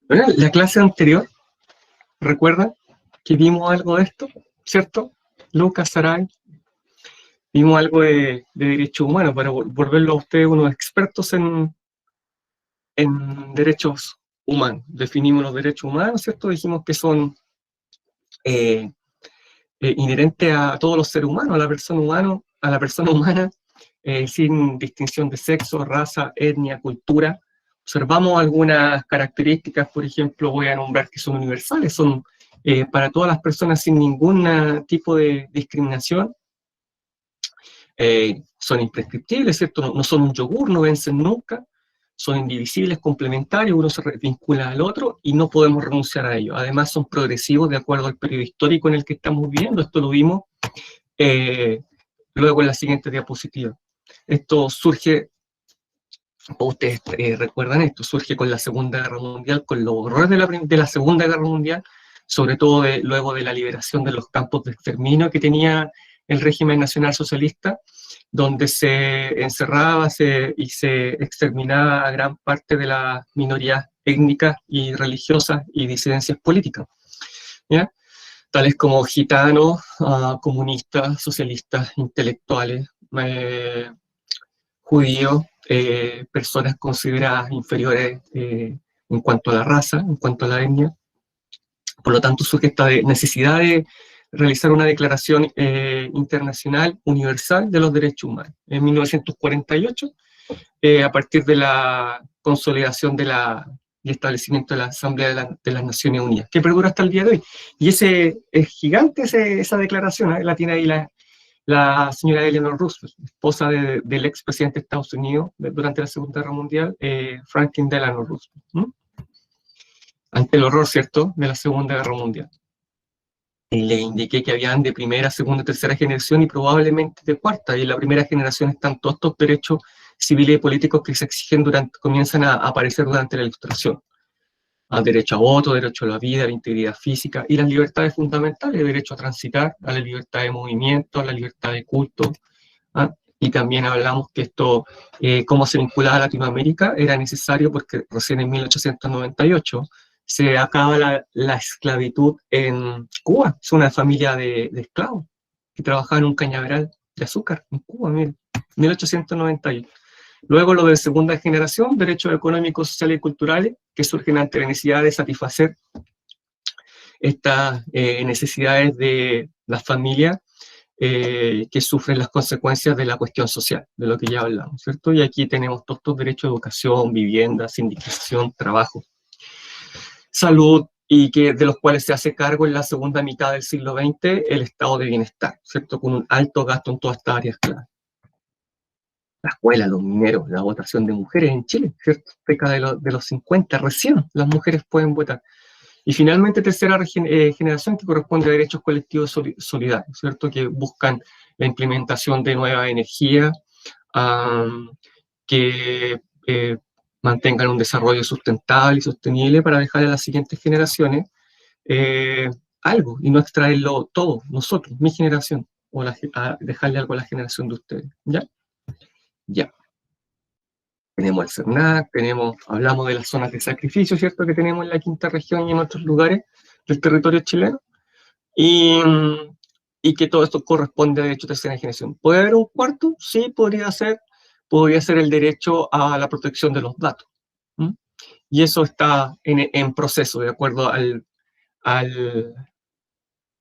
Bueno, la clase anterior, ¿recuerdan que vimos algo de esto? ¿Cierto? Lucas, Saray, vimos algo de derechos humanos para volverlo a ustedes unos expertos en derechos humanos. Definimos los derechos humanos, ¿cierto? Dijimos que son inherentes a todos los seres humanos, a la persona humana, sin distinción de sexo, raza, etnia, cultura. Observamos algunas características, por ejemplo, voy a nombrar que son universales, son para todas las personas sin ningún tipo de discriminación, son imprescriptibles, ¿cierto? No son un yogur, no vencen nunca, son indivisibles, complementarios, uno se vincula al otro y no podemos renunciar a ellos. Además son progresivos de acuerdo al periodo histórico en el que estamos viviendo, esto lo vimos luego en la siguiente diapositiva. Esto surge, ustedes recuerdan esto, surge con la Segunda Guerra Mundial, con los horrores de la Segunda Guerra Mundial, sobre todo luego de la liberación de los campos de exterminio que tenía el régimen nacionalsocialista, donde se encerraba y se exterminaba a gran parte de las minorías étnicas y religiosas y disidencias políticas, ¿ya? Tales como gitanos, comunistas, socialistas, intelectuales, judíos, personas consideradas inferiores en cuanto a la raza, en cuanto a la etnia. Por lo tanto, surge esta necesidad de realizar una declaración internacional universal de los derechos humanos. En 1948, a partir de la consolidación y establecimiento de la Asamblea de las Naciones Unidas, que perdura hasta el día de hoy. Y es gigante esa declaración, la tiene ahí la señora Eleanor Roosevelt, esposa del expresidente de Estados Unidos durante la Segunda Guerra Mundial, Franklin Delano Roosevelt, ante el horror, ¿cierto?, de la Segunda Guerra Mundial. Y le indiqué que habían de primera, segunda, tercera generación y probablemente de cuarta, y en la primera generación están todos estos derechos civiles y políticos que se exigen comienzan a aparecer durante la Ilustración. Derecho a voto, derecho a la vida, a la integridad física y las libertades fundamentales, derecho a transitar, a la libertad de movimiento, a la libertad de culto. Y también hablamos que esto, cómo se vinculaba a Latinoamérica, era necesario porque recién en 1898 se acaba la esclavitud en Cuba. Es una familia de esclavos que trabajaban en un cañaveral de azúcar en Cuba, miren, 1898. Luego lo de segunda generación, derechos económicos, sociales y culturales, que surgen ante la necesidad de satisfacer estas necesidades de las familias que sufren las consecuencias de la cuestión social, de lo que ya hablamos, ¿cierto? Y aquí tenemos todos estos derechos de educación, vivienda, sindicalización, trabajo, salud, y de los cuales se hace cargo en la segunda mitad del siglo XX el estado de bienestar, ¿cierto? Con un alto gasto en todas estas áreas clave. La escuela, los mineros, la votación de mujeres en Chile, ¿cierto? Década de los 50, recién las mujeres pueden votar. Y finalmente, tercera generación, que corresponde a derechos colectivos solidarios, ¿cierto? Que buscan la implementación de nueva energía, que mantengan un desarrollo sustentable y sostenible para dejar a las siguientes generaciones algo, y no extraerlo todo, nosotros, mi generación, o dejarle algo a la generación de ustedes, ¿ya? Ya. Tenemos el CERNAC, hablamos de las zonas de sacrificio, ¿cierto?, que tenemos en la quinta región y en otros lugares del territorio chileno, y que todo esto corresponde a derecho de tercera generación. ¿Puede haber un cuarto? Sí, podría ser el derecho a la protección de los datos. Y eso está en proceso, de acuerdo a la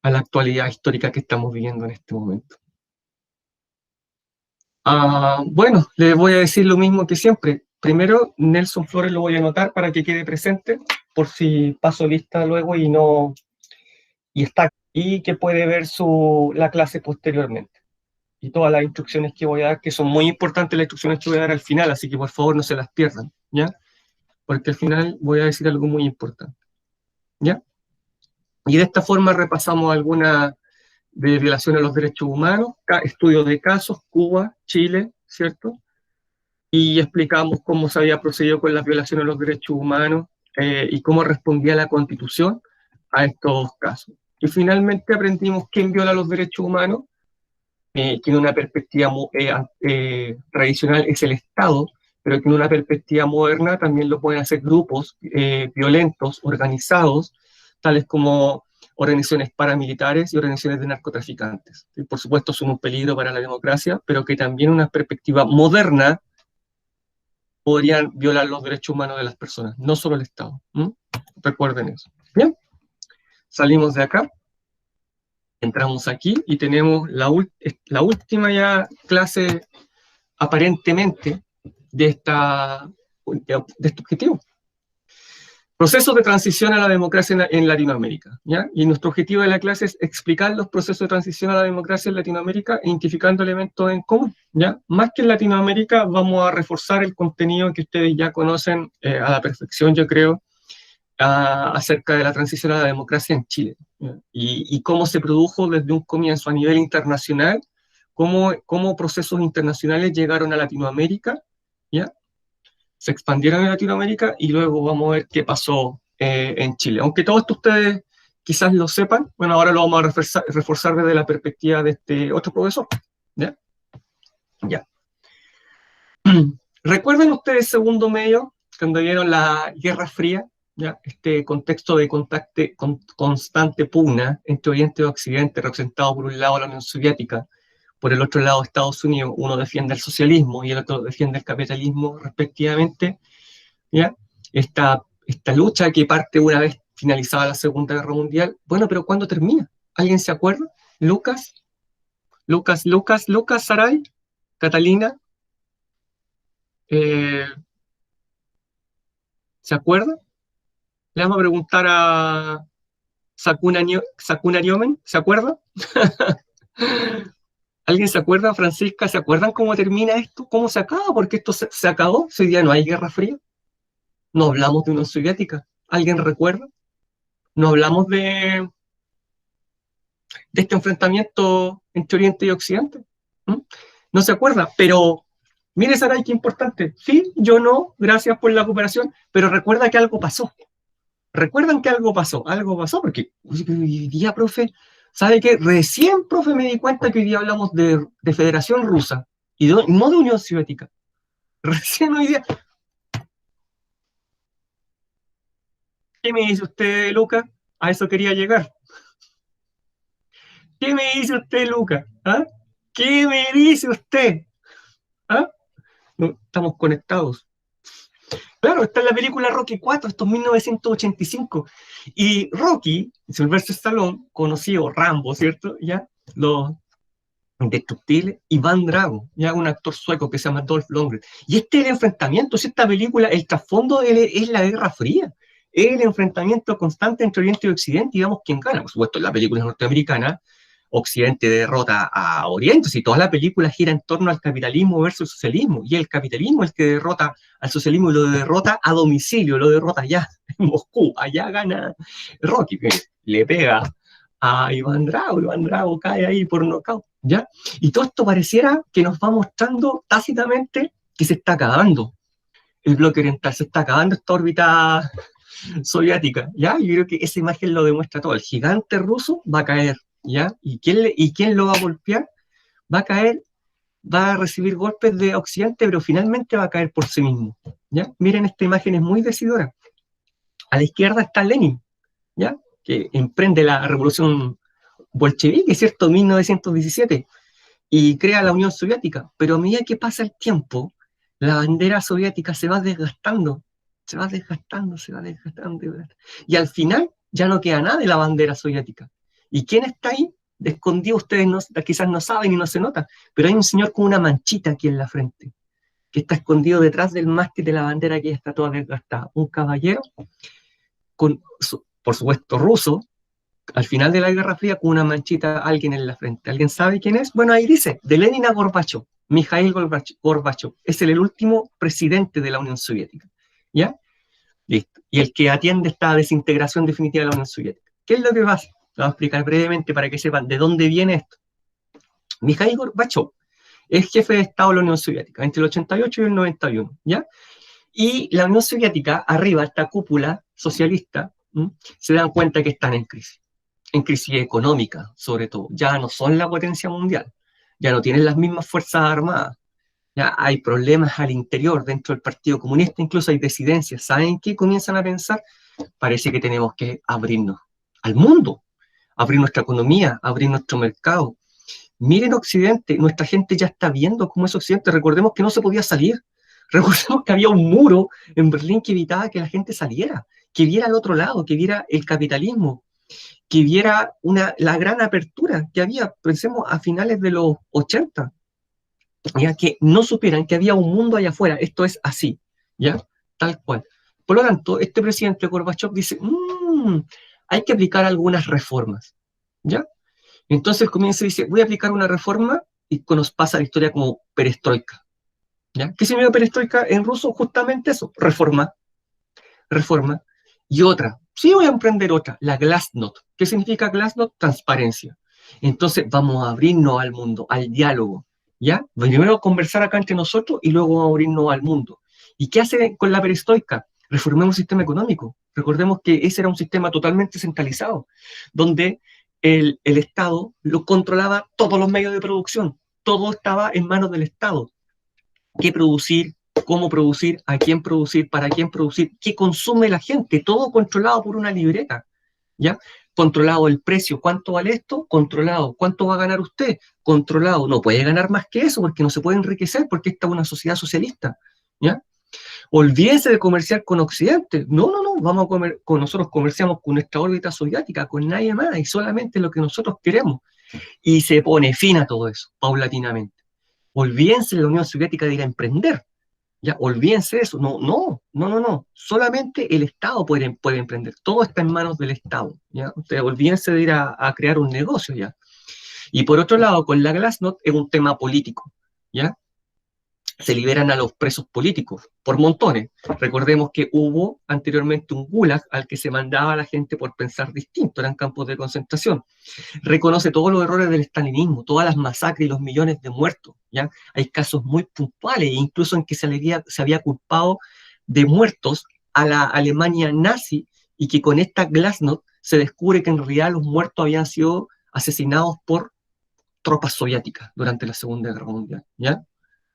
actualidad histórica que estamos viviendo en este momento. Bueno, les voy a decir lo mismo que siempre. Primero, Nelson Flores lo voy a anotar para que quede presente, por si paso lista luego y que puede ver la clase posteriormente. Y todas las instrucciones que voy a dar, que son muy importantes las instrucciones que voy a dar al final, así que por favor no se las pierdan, ¿ya? Porque al final voy a decir algo muy importante, ¿ya? Y de esta forma repasamos algunas de violaciones a los derechos humanos, estudios de casos, Cuba, Chile, ¿cierto? Y explicamos cómo se había procedido con las violaciones a los derechos humanos y cómo respondía la Constitución a estos casos. Y finalmente aprendimos quién viola los derechos humanos, que en una perspectiva tradicional es el Estado, pero que en una perspectiva moderna también lo pueden hacer grupos violentos, organizados, tales como organizaciones paramilitares y organizaciones de narcotraficantes. Y por supuesto son un peligro para la democracia, pero que también en una perspectiva moderna podrían violar los derechos humanos de las personas, no solo el Estado. Recuerden eso. Bien, salimos de acá, entramos aquí y tenemos la última ya clase aparentemente de este objetivo. Procesos de transición a la democracia en Latinoamérica, ¿ya? Y nuestro objetivo de la clase es explicar los procesos de transición a la democracia en Latinoamérica, identificando elementos en común, ¿ya? Más que en Latinoamérica, vamos a reforzar el contenido que ustedes ya conocen a la perfección, yo creo, acerca de la transición a la democracia en Chile, ¿ya? Y cómo se produjo desde un comienzo a nivel internacional, cómo procesos internacionales llegaron a Latinoamérica, ¿ya? Se expandieron en Latinoamérica y luego vamos a ver qué pasó en Chile. Aunque todo esto ustedes quizás lo sepan, bueno, ahora lo vamos a reforzar desde la perspectiva de este otro profesor. ¿Ya? Ya. ¿Recuerdan ustedes segundo medio, cuando vieron la Guerra Fría? ¿Ya? Este contexto de constante pugna entre Oriente y Occidente, representado por un lado la Unión Soviética, por el otro lado Estados Unidos, uno defiende el socialismo y el otro defiende el capitalismo respectivamente, ¿ya? Esta lucha que parte una vez finalizada la Segunda Guerra Mundial. Bueno, pero ¿cuándo termina? ¿Alguien se acuerda? ¿Lucas? ¿Lucas, Saray? ¿Catalina? ¿Se acuerda? Le vamos a preguntar a Sakuna Nyomen, ¿se acuerda? ¿Alguien se acuerda, Francisca? ¿Se acuerdan cómo termina esto? ¿Cómo se acaba? Porque esto se acabó. Hoy día no hay Guerra Fría. No hablamos de Unión Soviética. ¿Alguien recuerda? No hablamos de este enfrentamiento entre Oriente y Occidente. No se acuerda, pero mire, Saray, qué importante. Sí, yo no, gracias por la cooperación, pero recuerda que algo pasó. ¿Recuerdan que algo pasó, porque hoy día, profe, ¿sabe qué? Recién, profe, me di cuenta que hoy día hablamos de Federación Rusa y no de Unión Soviética. Recién hoy día. ¿Qué me dice usted, Luca? A eso quería llegar. ¿Qué me dice usted, Luca? ¿Ah? ¿Qué me dice usted? ¿Ah? No, estamos conectados. Claro, está en la película Rocky 4, esto es 1985. Y Rocky, Sylvester Stallone, conocido Rambo, ¿cierto? Ya, los indestructibles, Iván Drago, ya un actor sueco que se llama Dolph Lundgren. Y este es el enfrentamiento, si esta película, el trasfondo es la Guerra Fría, es el enfrentamiento constante entre Oriente y Occidente, y digamos quién gana. Por supuesto, en la película norteamericana, Occidente derrota a Oriente, si toda la película gira en torno al capitalismo versus el socialismo, y el capitalismo es el que derrota al socialismo y lo derrota a domicilio, lo derrota allá, en Moscú, allá gana Rocky, que le pega a Iván Drago cae ahí por nocaut, ¿ya? Y todo esto pareciera que nos va mostrando tácitamente que se está acabando el bloque oriental, se está acabando esta órbita soviética, ¿ya? Yo creo que esa imagen lo demuestra todo, el gigante ruso va a caer, ¿ya? ¿Y quién lo va a golpear? Va a caer, va a recibir golpes de Occidente, pero finalmente va a caer por sí mismo, ¿ya? Miren, esta imagen es muy decidora. A la izquierda está Lenin, ¿ya? Que emprende la revolución bolchevique, ¿cierto? 1917, y crea la Unión Soviética. Pero a medida que pasa el tiempo, la bandera soviética se va desgastando, se va desgastando, se va desgastando. Y al final ya no queda nada de la bandera soviética. ¿Y quién está ahí? De escondido, ustedes quizás no saben y no se nota, pero hay un señor con una manchita aquí en la frente, que está escondido detrás del mástil de la bandera que ya está toda desgastada. Un caballero, por supuesto ruso, al final de la Guerra Fría con una manchita alguien en la frente. ¿Alguien sabe quién es? Bueno, ahí dice, de Lenin a Gorbachev, Mikhail Gorbachev, es el último presidente de la Unión Soviética. ¿Ya? Listo. Y el que atiende esta desintegración definitiva de la Unión Soviética. ¿Qué es lo que pasa? Lo voy a explicar brevemente para que sepan de dónde viene esto. Mikhail Gorbachev es jefe de Estado de la Unión Soviética entre el 88 y el 91, ¿ya? Y la Unión Soviética, arriba, esta cúpula socialista, se dan cuenta que están en crisis económica, sobre todo. Ya no son la potencia mundial. ya no tienen las mismas fuerzas armadas, ya hay problemas al interior, dentro del Partido Comunista, incluso hay disidencias. ¿Saben qué comienzan a pensar? Parece que tenemos que abrirnos al mundo, abrir nuestra economía, abrir nuestro mercado. Miren Occidente, nuestra gente ya está viendo cómo es Occidente. Recordemos que no se podía salir. Recordemos que había un muro en Berlín que evitaba que la gente saliera, que viera al otro lado, que viera el capitalismo, que viera la gran apertura que había, pensemos, a finales de los 80, ya que no supieran que había un mundo allá afuera. Esto es así, ¿ya? Tal cual. Por lo tanto, este presidente Gorbachev dice, hay que aplicar algunas reformas, ¿ya? Entonces comienza y dice, voy a aplicar una reforma y nos pasa la historia como perestroika, ¿ya? ¿Qué significa perestroika en ruso? Justamente eso, reforma, reforma. Y otra, sí voy a emprender otra, la glasnost. ¿Qué significa glasnost? Transparencia. Entonces vamos a abrirnos al mundo, al diálogo, ¿ya? Primero conversar acá entre nosotros y luego vamos a abrirnos al mundo. ¿Y qué hace con la perestroika? Reformemos el sistema económico. Recordemos que ese era un sistema totalmente centralizado, donde el Estado lo controlaba todos los medios de producción. Todo estaba en manos del Estado. ¿Qué producir? ¿Cómo producir? ¿A quién producir? ¿Para quién producir? ¿Qué consume la gente? Todo controlado por una libreta, ¿ya? Controlado el precio. ¿Cuánto vale esto? Controlado. ¿Cuánto va a ganar usted? Controlado. No puede ganar más que eso porque no se puede enriquecer porque esta es una sociedad socialista, ¿ya? Olvídense de comerciar con Occidente. No, no, no. Vamos a nosotros comerciamos con nuestra órbita soviética, con nadie más y solamente lo que nosotros queremos. Y se pone fin a todo eso, paulatinamente. Olvídense de la Unión Soviética de ir a emprender. Ya, olvídense de eso. No, no, no, no, no. Solamente el Estado puede emprender. Todo está en manos del Estado. ¿Ya? Ustedes olvídense de ir a crear un negocio ya. Y por otro lado, con la Glasnost es un tema político. ¿Ya? Se liberan a los presos políticos por montones. Recordemos que hubo anteriormente un gulag al que se mandaba a la gente por pensar distinto, eran campos de concentración. Reconoce todos los errores del estalinismo, todas las masacres y los millones de muertos, ¿ya? Hay casos muy puntuales, incluso en que se había culpado de muertos a la Alemania nazi y que con esta Glasnost se descubre que en realidad los muertos habían sido asesinados por tropas soviéticas durante la Segunda Guerra Mundial, ¿ya?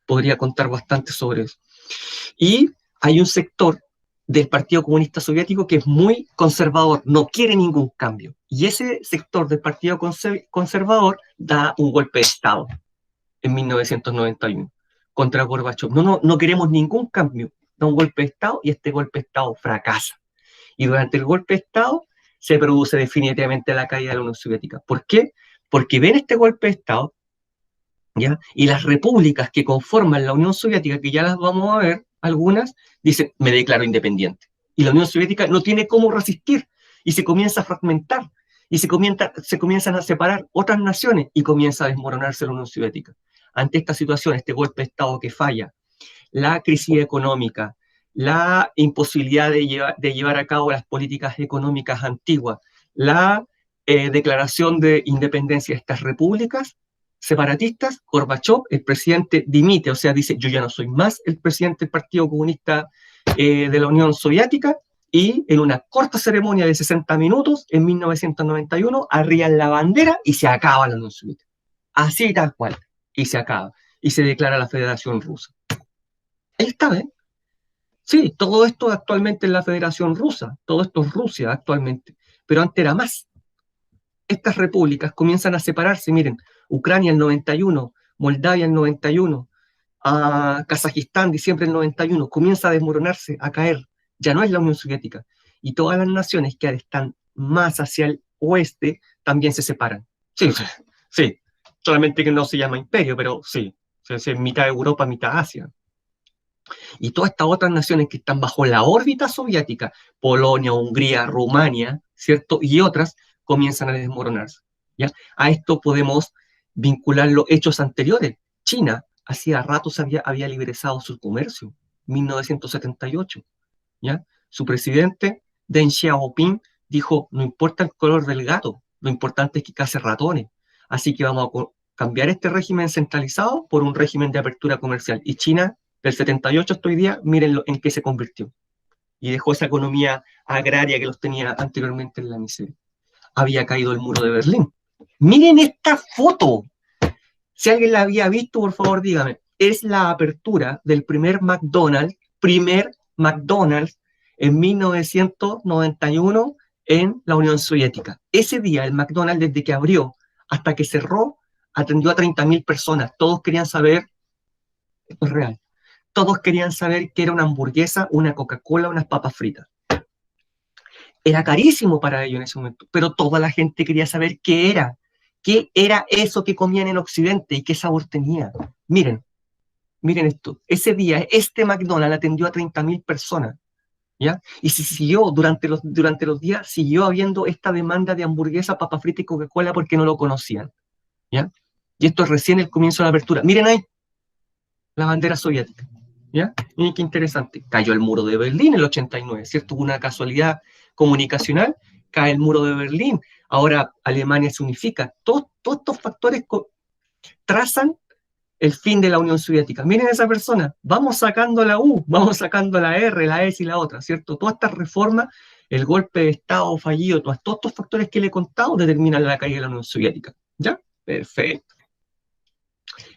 Podría contar bastante sobre eso. Y hay un sector del Partido Comunista Soviético que es muy conservador, no quiere ningún cambio. Y ese sector del Partido Conservador da un golpe de Estado en 1991 contra Gorbachev. No, no, no queremos ningún cambio. Da un golpe de Estado y este golpe de Estado fracasa. Y durante el golpe de Estado se produce definitivamente la caída de la Unión Soviética. ¿Por qué? Porque ven este golpe de Estado, ¿ya? Y las repúblicas que conforman la Unión Soviética, que ya las vamos a ver, algunas, dicen, me declaro independiente. Y la Unión Soviética no tiene cómo resistir y se comienza a fragmentar y se comienzan a separar otras naciones y comienza a desmoronarse la Unión Soviética. Ante esta situación, este golpe de Estado que falla, la crisis económica, la imposibilidad de llevar a cabo las políticas económicas antiguas, la declaración de independencia de estas repúblicas separatistas, Gorbachev, el presidente, dimite, o sea, dice, yo ya no soy más el presidente del Partido Comunista de la Unión Soviética, y en una corta ceremonia de 60 minutos, en 1991, arrían la bandera y se acaba la Unión Soviética. Así tal cual, y se acaba, y se declara la Federación Rusa. Ahí está, ¿eh? Sí, todo esto actualmente es la Federación Rusa, todo esto es Rusia actualmente, pero antes era más. Estas repúblicas comienzan a separarse, miren, Ucrania el 91, Moldavia el 91, Kazajistán diciembre del 91, comienza a desmoronarse, a caer, ya no es la Unión Soviética, y todas las naciones que están más hacia el oeste también se separan. Sí, sí, solamente que no se llama imperio, pero sí, es mitad Europa, mitad Asia. Y todas estas otras naciones que están bajo la órbita soviética, Polonia, Hungría, Rumania, ¿cierto? Y otras, comienzan a desmoronarse, ¿ya? A esto podemos vincular los hechos anteriores. China hacía rato había liberalizado su comercio, 1978, ¿ya? Su presidente, Deng Xiaoping, dijo, no importa el color del gato, lo importante es que case ratones. Así que vamos a cambiar este régimen centralizado por un régimen de apertura comercial. Y China, del 78 hasta hoy día, miren en qué se convirtió. Y dejó esa economía agraria que los tenía anteriormente en la miseria. Había caído el muro de Berlín. Miren esta foto. Si alguien la había visto, por favor, dígame. Es la apertura del primer McDonald's en 1991 en la Unión Soviética. Ese día, el McDonald's, desde que abrió hasta que cerró, atendió a 30.000 personas. Todos querían saber, esto es real, todos querían saber qué era una hamburguesa, una Coca-Cola, unas papas fritas. Era carísimo para ellos en ese momento, pero toda la gente quería saber qué era eso que comían en Occidente y qué sabor tenía. Miren esto, ese día, este McDonald's atendió a 30.000 personas, ¿ya? Y se siguió, durante los días, siguió habiendo esta demanda de hamburguesa, papa frita y Coca-Cola porque no lo conocían, ¿ya? Y esto es recién el comienzo de la apertura. Miren ahí, la bandera soviética, ¿ya? Miren qué interesante. Cayó el muro de Berlín en el 89, ¿cierto? Hubo una casualidad comunicacional, cae el muro de Berlín, ahora Alemania se unifica. Todos estos factores trazan el fin de la Unión Soviética. Miren a esa persona, vamos sacando la U, vamos sacando la R, la S y la otra, ¿cierto? Todas estas reformas, el golpe de Estado fallido, todos estos factores que le he contado determinan la caída de la Unión Soviética. ¿Ya? Perfecto.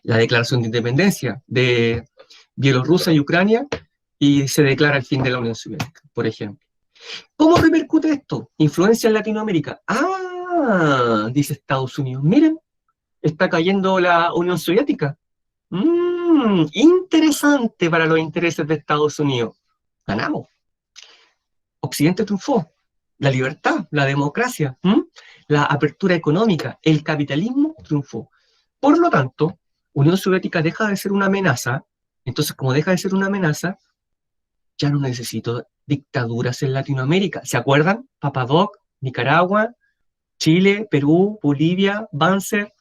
La declaración de independencia de Bielorrusia y Ucrania y se declara el fin de la Unión Soviética, por ejemplo. ¿Cómo repercute esto? Influencia en Latinoamérica. Dice Estados Unidos, miren, está cayendo la Unión Soviética. Interesante para los intereses de Estados Unidos. Ganamos. Occidente triunfó. La libertad, la democracia, la apertura económica, el capitalismo triunfó. Por lo tanto, Unión Soviética deja de ser una amenaza. Entonces, como deja de ser una amenaza, ya no necesito dictaduras en Latinoamérica. ¿Se acuerdan? Papadoc, Nicaragua, Chile, Perú, Bolivia, Banzer,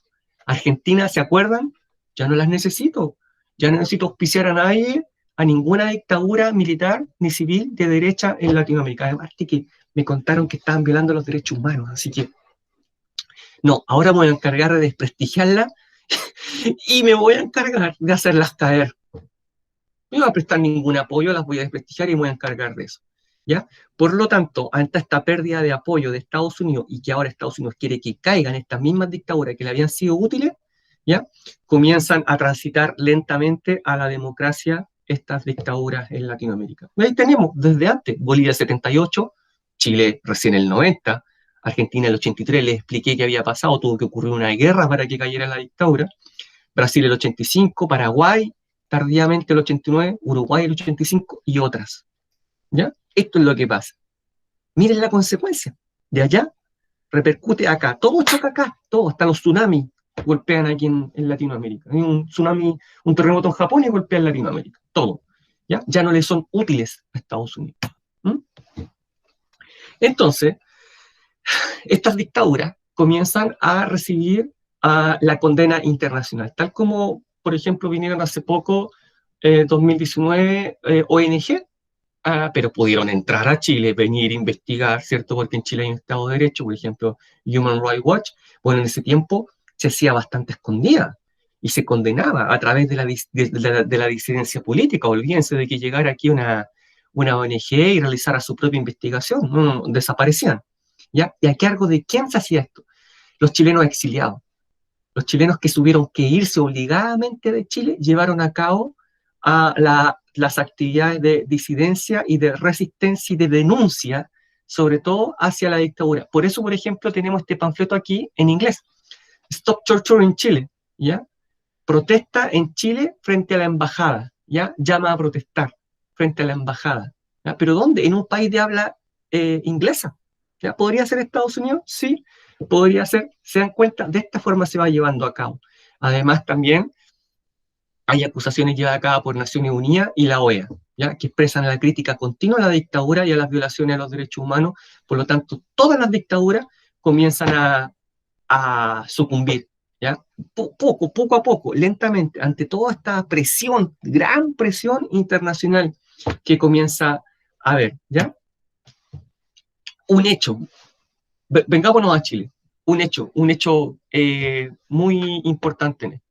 Argentina, ¿se acuerdan? Ya no las necesito. Ya no necesito auspiciar a nadie, a ninguna dictadura militar ni civil de derecha en Latinoamérica. Además de que me contaron que estaban violando los derechos humanos, así que no, ahora me voy a encargar de desprestigiarla y me voy a encargar de hacerlas caer. No voy a prestar ningún apoyo, las voy a desprestigiar y me voy a encargar de eso, ¿ya? Por lo tanto, ante esta pérdida de apoyo de Estados Unidos y que ahora Estados Unidos quiere que caigan estas mismas dictaduras que le habían sido útiles, ¿ya? Comienzan a transitar lentamente a la democracia estas dictaduras en Latinoamérica. Ahí tenemos, desde antes, Bolivia 78, Chile recién el 90, Argentina el 83, les expliqué qué había pasado, tuvo que ocurrir una guerra para que cayera la dictadura, Brasil el 85, Paraguay tardíamente el 89, Uruguay el 85 y otras, ¿ya? Esto es lo que pasa. Miren la consecuencia. De allá repercute acá. Todo choca acá. Todo, hasta los tsunamis golpean aquí en Latinoamérica. Hay un tsunami, un terremoto en Japón y golpea en Latinoamérica. Todo. ¿Ya? Ya no le son útiles a Estados Unidos. Entonces, estas dictaduras comienzan a recibir la condena internacional, tal como, por ejemplo, vinieron hace poco, 2019, ONG, pero pudieron entrar a Chile, venir a investigar, ¿cierto? Porque en Chile hay un Estado de Derecho, por ejemplo, Human Rights Watch. Bueno, en ese tiempo se hacía bastante escondida y se condenaba a través de la disidencia política. Olvídense de que llegara aquí una ONG y realizara su propia investigación. No, desaparecían. ¿Ya? ¿Y a cargo de quién se hacía esto? Los chilenos exiliados. Los chilenos que tuvieron que irse obligadamente de Chile llevaron a cabo las actividades de disidencia y de resistencia y de denuncia, sobre todo hacia la dictadura. Por eso, por ejemplo, tenemos este panfleto aquí en inglés. Stop Torture in Chile, ¿ya? Protesta en Chile frente a la embajada, ¿ya? Llama a protestar frente a la embajada. ¿Ya? ¿Pero dónde? En un país de habla inglesa. ¿Ya? ¿Podría ser Estados Unidos? Sí, podría ser. Se dan cuenta, de esta forma se va llevando a cabo. Además, también hay acusaciones llevadas a cabo por Naciones Unidas y la OEA, ¿ya? Que expresan la crítica continua a la dictadura y a las violaciones a los derechos humanos. Por lo tanto, todas las dictaduras comienzan a sucumbir, ¿ya? Poco a poco, lentamente, ante toda esta presión, gran presión internacional que comienza a haber, ¿ya? Un hecho, vengámonos a Chile, un hecho muy importante en esto.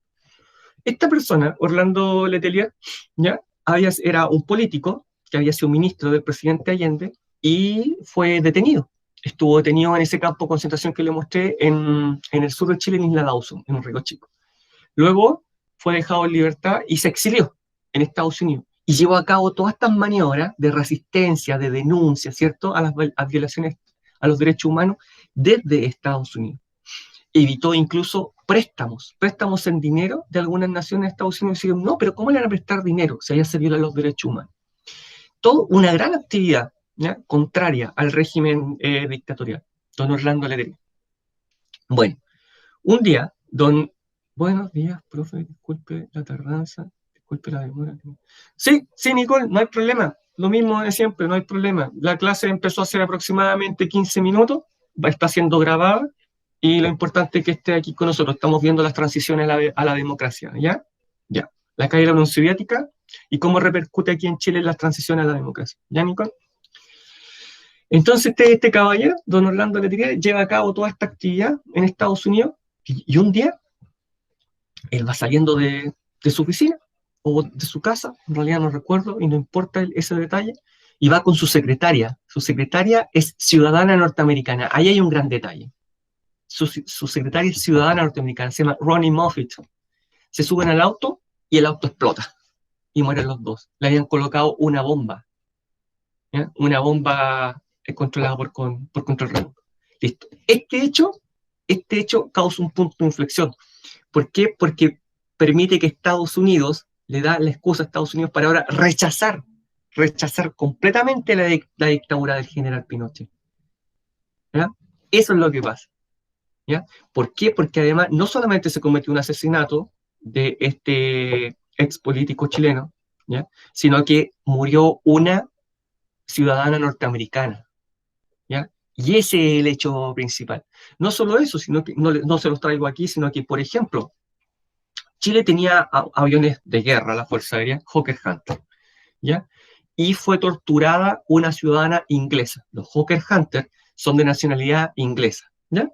Esta persona, Orlando Letelier, ¿ya? Era un político que había sido ministro del presidente Allende y fue detenido. Estuvo detenido en ese campo de concentración que le mostré en el sur de Chile, en Isla Dawson, en un río chico. Luego fue dejado en libertad y se exilió en Estados Unidos. Y llevó a cabo todas estas maniobras de resistencia, de denuncia, ¿cierto?, a violaciones a los derechos humanos desde Estados Unidos. Evitó incluso préstamos en dinero de algunas naciones de Estados Unidos. Y decían, no, pero ¿cómo le van a prestar dinero si allá se violan los derechos humanos? Todo una gran actividad, ¿ya?, contraria al régimen dictatorial. Don Orlando Letelier. Bueno, un día, buenos días, profe, disculpe la tardanza, disculpe la demora. Sí, Nicole, no hay problema. Lo mismo de siempre, no hay problema. La clase empezó hace aproximadamente 15 minutos, está siendo grabada, y lo importante es que esté aquí con nosotros. Estamos viendo las transiciones a la democracia, ¿ya? Ya. La caída de la Unión Soviética y cómo repercute aquí en Chile las transiciones a la democracia. ¿Ya, Nicole? Entonces este caballero, don Orlando Letelier, lleva a cabo toda esta actividad en Estados Unidos, y un día él va saliendo de su oficina o de su casa, en realidad no recuerdo y no importa ese detalle, y va con su secretaria. Su secretaria es ciudadana norteamericana. Ahí hay un gran detalle. Su secretaria es ciudadana norteamericana, se llama Ronnie Moffitt. Se suben al auto y el auto explota y mueren los dos. Le habían colocado una bomba, ¿ya? Una bomba controlada por control remoto. Listo. Este hecho causa un punto de inflexión. ¿Por qué? Porque permite que Estados Unidos le da la excusa a Estados Unidos para ahora rechazar completamente la dictadura del general Pinochet. ¿Ya? Eso es lo que pasa. ¿Ya? ¿Por qué? Porque además no solamente se cometió un asesinato de este ex político chileno, ¿ya?, sino que murió una ciudadana norteamericana, ¿ya? Y ese es el hecho principal. No solo eso, sino que no se los traigo aquí, sino que, por ejemplo, Chile tenía aviones de guerra, la Fuerza Aérea, Hawker Hunter, ¿ya? Y fue torturada una ciudadana inglesa. Los Hawker Hunter son de nacionalidad inglesa, ¿ya?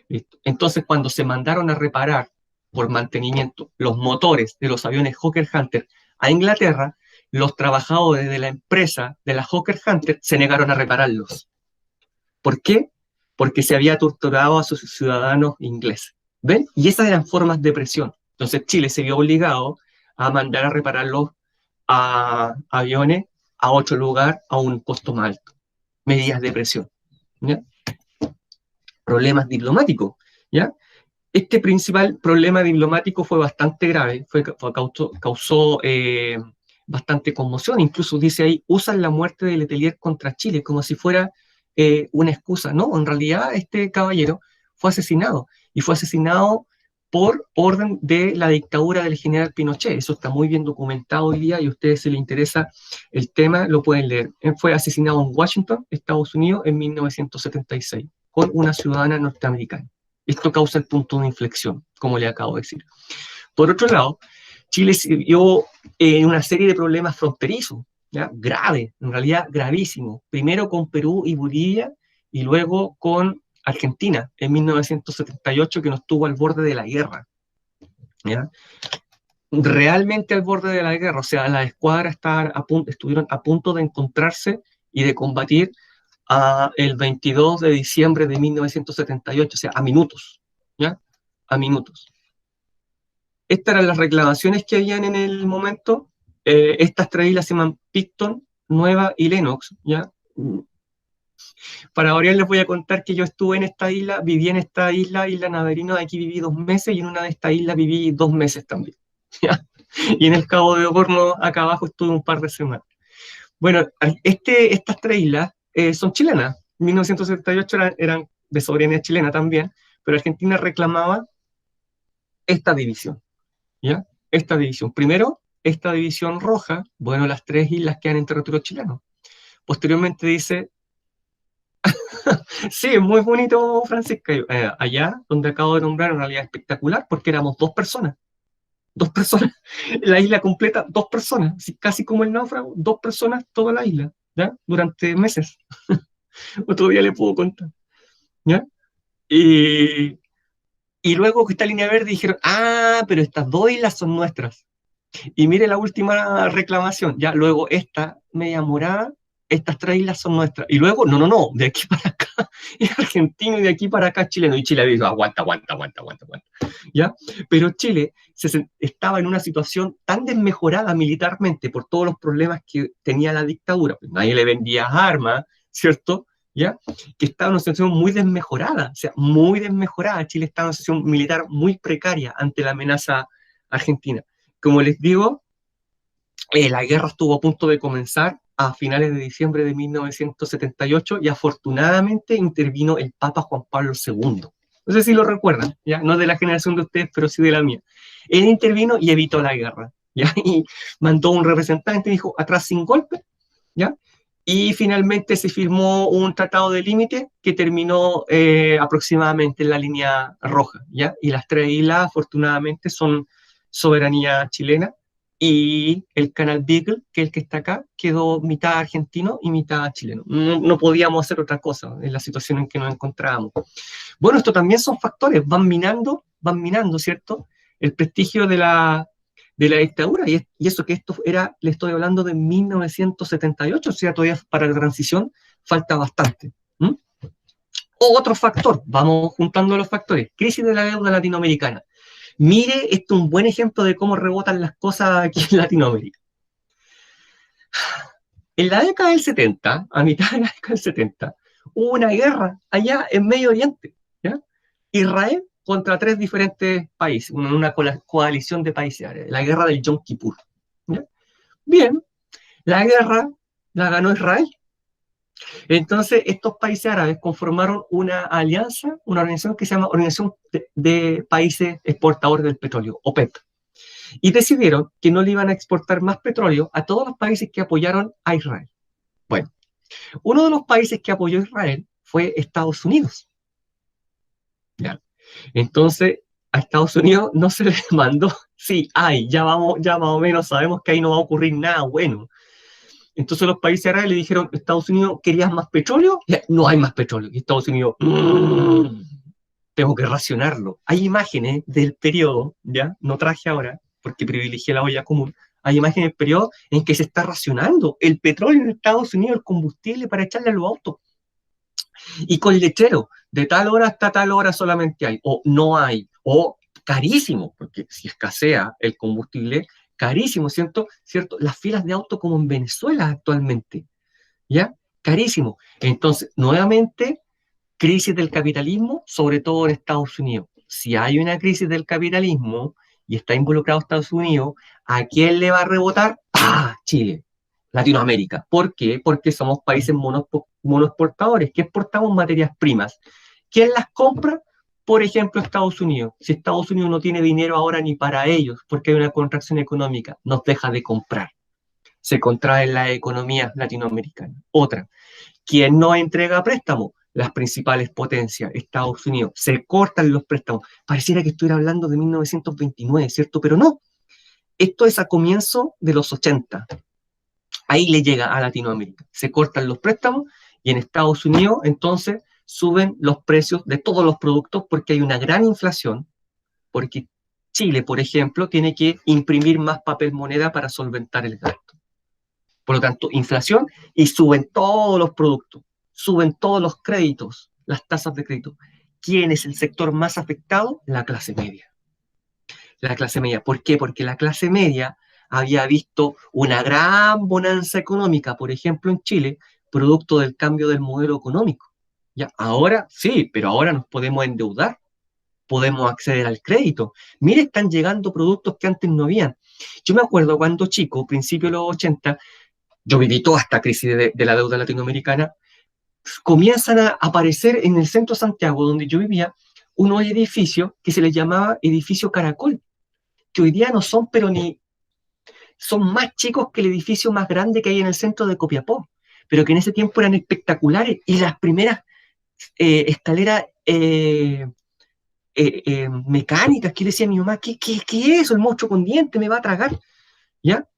Listo. Entonces, cuando se mandaron a reparar por mantenimiento los motores de los aviones Hawker Hunter a Inglaterra, los trabajadores de la empresa de la Hawker Hunter se negaron a repararlos. ¿Por qué? Porque se había torturado a sus ciudadanos ingleses. ¿Ven? Y esas eran formas de presión. Entonces Chile se vio obligado a mandar a reparar los aviones a otro lugar a un costo más alto. Medidas de presión, ¿ya? Problemas diplomáticos, ¿ya? Este principal problema diplomático fue bastante grave, causó bastante conmoción. Incluso dice ahí, usan la muerte de Letelier contra Chile como si fuera una excusa. No, en realidad este caballero fue asesinado, y fue asesinado por orden de la dictadura del general Pinochet. Eso está muy bien documentado hoy día, y a ustedes, si les interesa el tema, lo pueden leer. Él fue asesinado en Washington, Estados Unidos, en 1976, con una ciudadana norteamericana. Esto causa el punto de inflexión, como le acabo de decir. Por otro lado, Chile se vio en una serie de problemas fronterizos, ¿ya? Graves, en realidad gravísimos. Primero con Perú y Bolivia, y luego con Argentina, en 1978, que nos tuvo al borde de la guerra, ¿ya? Realmente al borde de la guerra. O sea, las escuadras estuvieron a punto de encontrarse y de combatir el 22 de diciembre de 1978, o sea, a minutos, ¿ya? A minutos. Estas eran las reclamaciones que habían en el momento. Estas tres islas se llaman Picton, Nueva y Lennox, ¿ya? Para ahora les voy a contar que yo estuve en esta isla, viví en esta isla Navarino. Aquí viví 2 meses, y en una de estas islas viví 2 meses también, ¿ya? Y en el Cabo de Oporto, acá abajo, estuve un par de semanas. Bueno, estas tres islas son chilenas. En 1978 eran de soberanía chilena también, pero Argentina reclamaba esta división, ¿ya? Esta división. Primero, esta división roja, bueno, las tres islas quedan en territorio chileno. Posteriormente dice, sí, es muy bonito, Francisca, allá donde acabo de nombrar, en realidad espectacular, porque éramos 2 personas. 2 personas, la isla completa, 2 personas, casi como el náufrago, 2 personas, toda la isla, ¿ya? Durante meses. Otro día le puedo contar, ¿ya? Y luego que esta línea verde dijeron, pero estas 2 islas son nuestras. Y mire la última reclamación, ya luego esta media morada estas 3 islas son nuestras. Y luego, no, de aquí para acá es argentino y de aquí para acá es chileno. Y Chile dijo, aguanta. ¿Ya? Pero Chile estaba en una situación tan desmejorada militarmente por todos los problemas que tenía la dictadura. Pues nadie le vendía armas, ¿cierto? ¿Ya? Que estaba en una situación muy desmejorada, o sea, muy desmejorada. Chile estaba en una situación militar muy precaria ante la amenaza argentina. Como les digo, la guerra estuvo a punto de comenzar a finales de diciembre de 1978 y afortunadamente intervino el Papa Juan Pablo II. No sé si lo recuerdan, ¿ya? No de la generación de ustedes, pero sí de la mía. Él intervino y evitó la guerra, ¿ya? Y mandó un representante y dijo, atrás sin golpe, ¿ya? Y finalmente se firmó un tratado de límite que terminó aproximadamente en la línea roja, ¿ya? Y las 3 islas, afortunadamente, son soberanía chilena, y el canal Beagle, que es el que está acá, quedó mitad argentino y mitad chileno. No podíamos hacer otra cosa en la situación en que nos encontrábamos. Bueno, esto también son factores, van minando, ¿cierto? El prestigio de la dictadura, y eso que esto era, le estoy hablando de 1978, o sea, todavía para la transición falta bastante. O otro factor, vamos juntando los factores, crisis de la deuda latinoamericana. Mire, esto es un buen ejemplo de cómo rebotan las cosas aquí en Latinoamérica. En la década del 70, a mitad de la década del 70, hubo una guerra allá en Medio Oriente, ¿ya? Israel contra 3 diferentes países, una coalición de países árabes, la guerra del Yom Kippur, ¿ya? Bien, la guerra la ganó Israel. Entonces, estos países árabes conformaron una alianza, una organización que se llama Organización de Países Exportadores del Petróleo, OPEP, y decidieron que no le iban a exportar más petróleo a todos los países que apoyaron a Israel. Bueno, uno de los países que apoyó a Israel fue Estados Unidos. ¿Ya? Entonces, a Estados Unidos no se le mandó, sí, ya más o menos sabemos que ahí no va a ocurrir nada bueno. Entonces los países árabes le dijeron, Estados Unidos, ¿querías más petróleo? Ya, no hay más petróleo. Y Estados Unidos, tengo que racionarlo. Hay imágenes del periodo, ¿ya? No traje ahora, porque privilegié la olla común. Hay imágenes del periodo en que se está racionando el petróleo en Estados Unidos, el combustible para echarle a los autos. Y con letrero, de tal hora hasta tal hora solamente hay, o no hay, o carísimo, porque si escasea el combustible, carísimo, ¿cierto? Las filas de autos como en Venezuela actualmente, ¿ya? Carísimo. Entonces, nuevamente, crisis del capitalismo, sobre todo en Estados Unidos. Si hay una crisis del capitalismo y está involucrado Estados Unidos, ¿a quién le va a rebotar? ¡Ah! Chile, Latinoamérica. ¿Por qué? Porque somos países monoexportadores, que exportamos materias primas. ¿Quién las compra? Por ejemplo, Estados Unidos. Si Estados Unidos no tiene dinero ahora ni para ellos, porque hay una contracción económica, nos deja de comprar. Se contrae la economía latinoamericana. Otra, ¿quién no entrega préstamos? Las principales potencias, Estados Unidos. Se cortan los préstamos. Pareciera que estuviera hablando de 1929, ¿cierto? Pero no. Esto es a comienzo de los 80. Ahí le llega a Latinoamérica. Se cortan los préstamos y en Estados Unidos, entonces, suben los precios de todos los productos porque hay una gran inflación, porque Chile, por ejemplo, tiene que imprimir más papel moneda para solventar el gasto. Por lo tanto, inflación, y suben todos los productos, suben todos los créditos, las tasas de crédito. ¿Quién es el sector más afectado? La clase media. La clase media. ¿Por qué? Porque la clase media había visto una gran bonanza económica, por ejemplo, en Chile, producto del cambio del modelo económico. ¿Ya? Ahora sí, pero ahora nos podemos endeudar, podemos acceder al crédito. Mire, están llegando productos que antes no habían. Yo me acuerdo cuando chico, principio de los 80, yo viví toda esta crisis de la deuda latinoamericana, comienzan a aparecer en el centro de Santiago, donde yo vivía, unos edificios que se les llamaba edificio Caracol, que hoy día no son, pero ni son más chicos que el edificio más grande que hay en el centro de Copiapó, pero que en ese tiempo eran espectaculares, y las primeras escaleras mecánicas, que decía mi mamá, ¿qué es eso? El monstruo con dientes me va a tragar, ¿ya?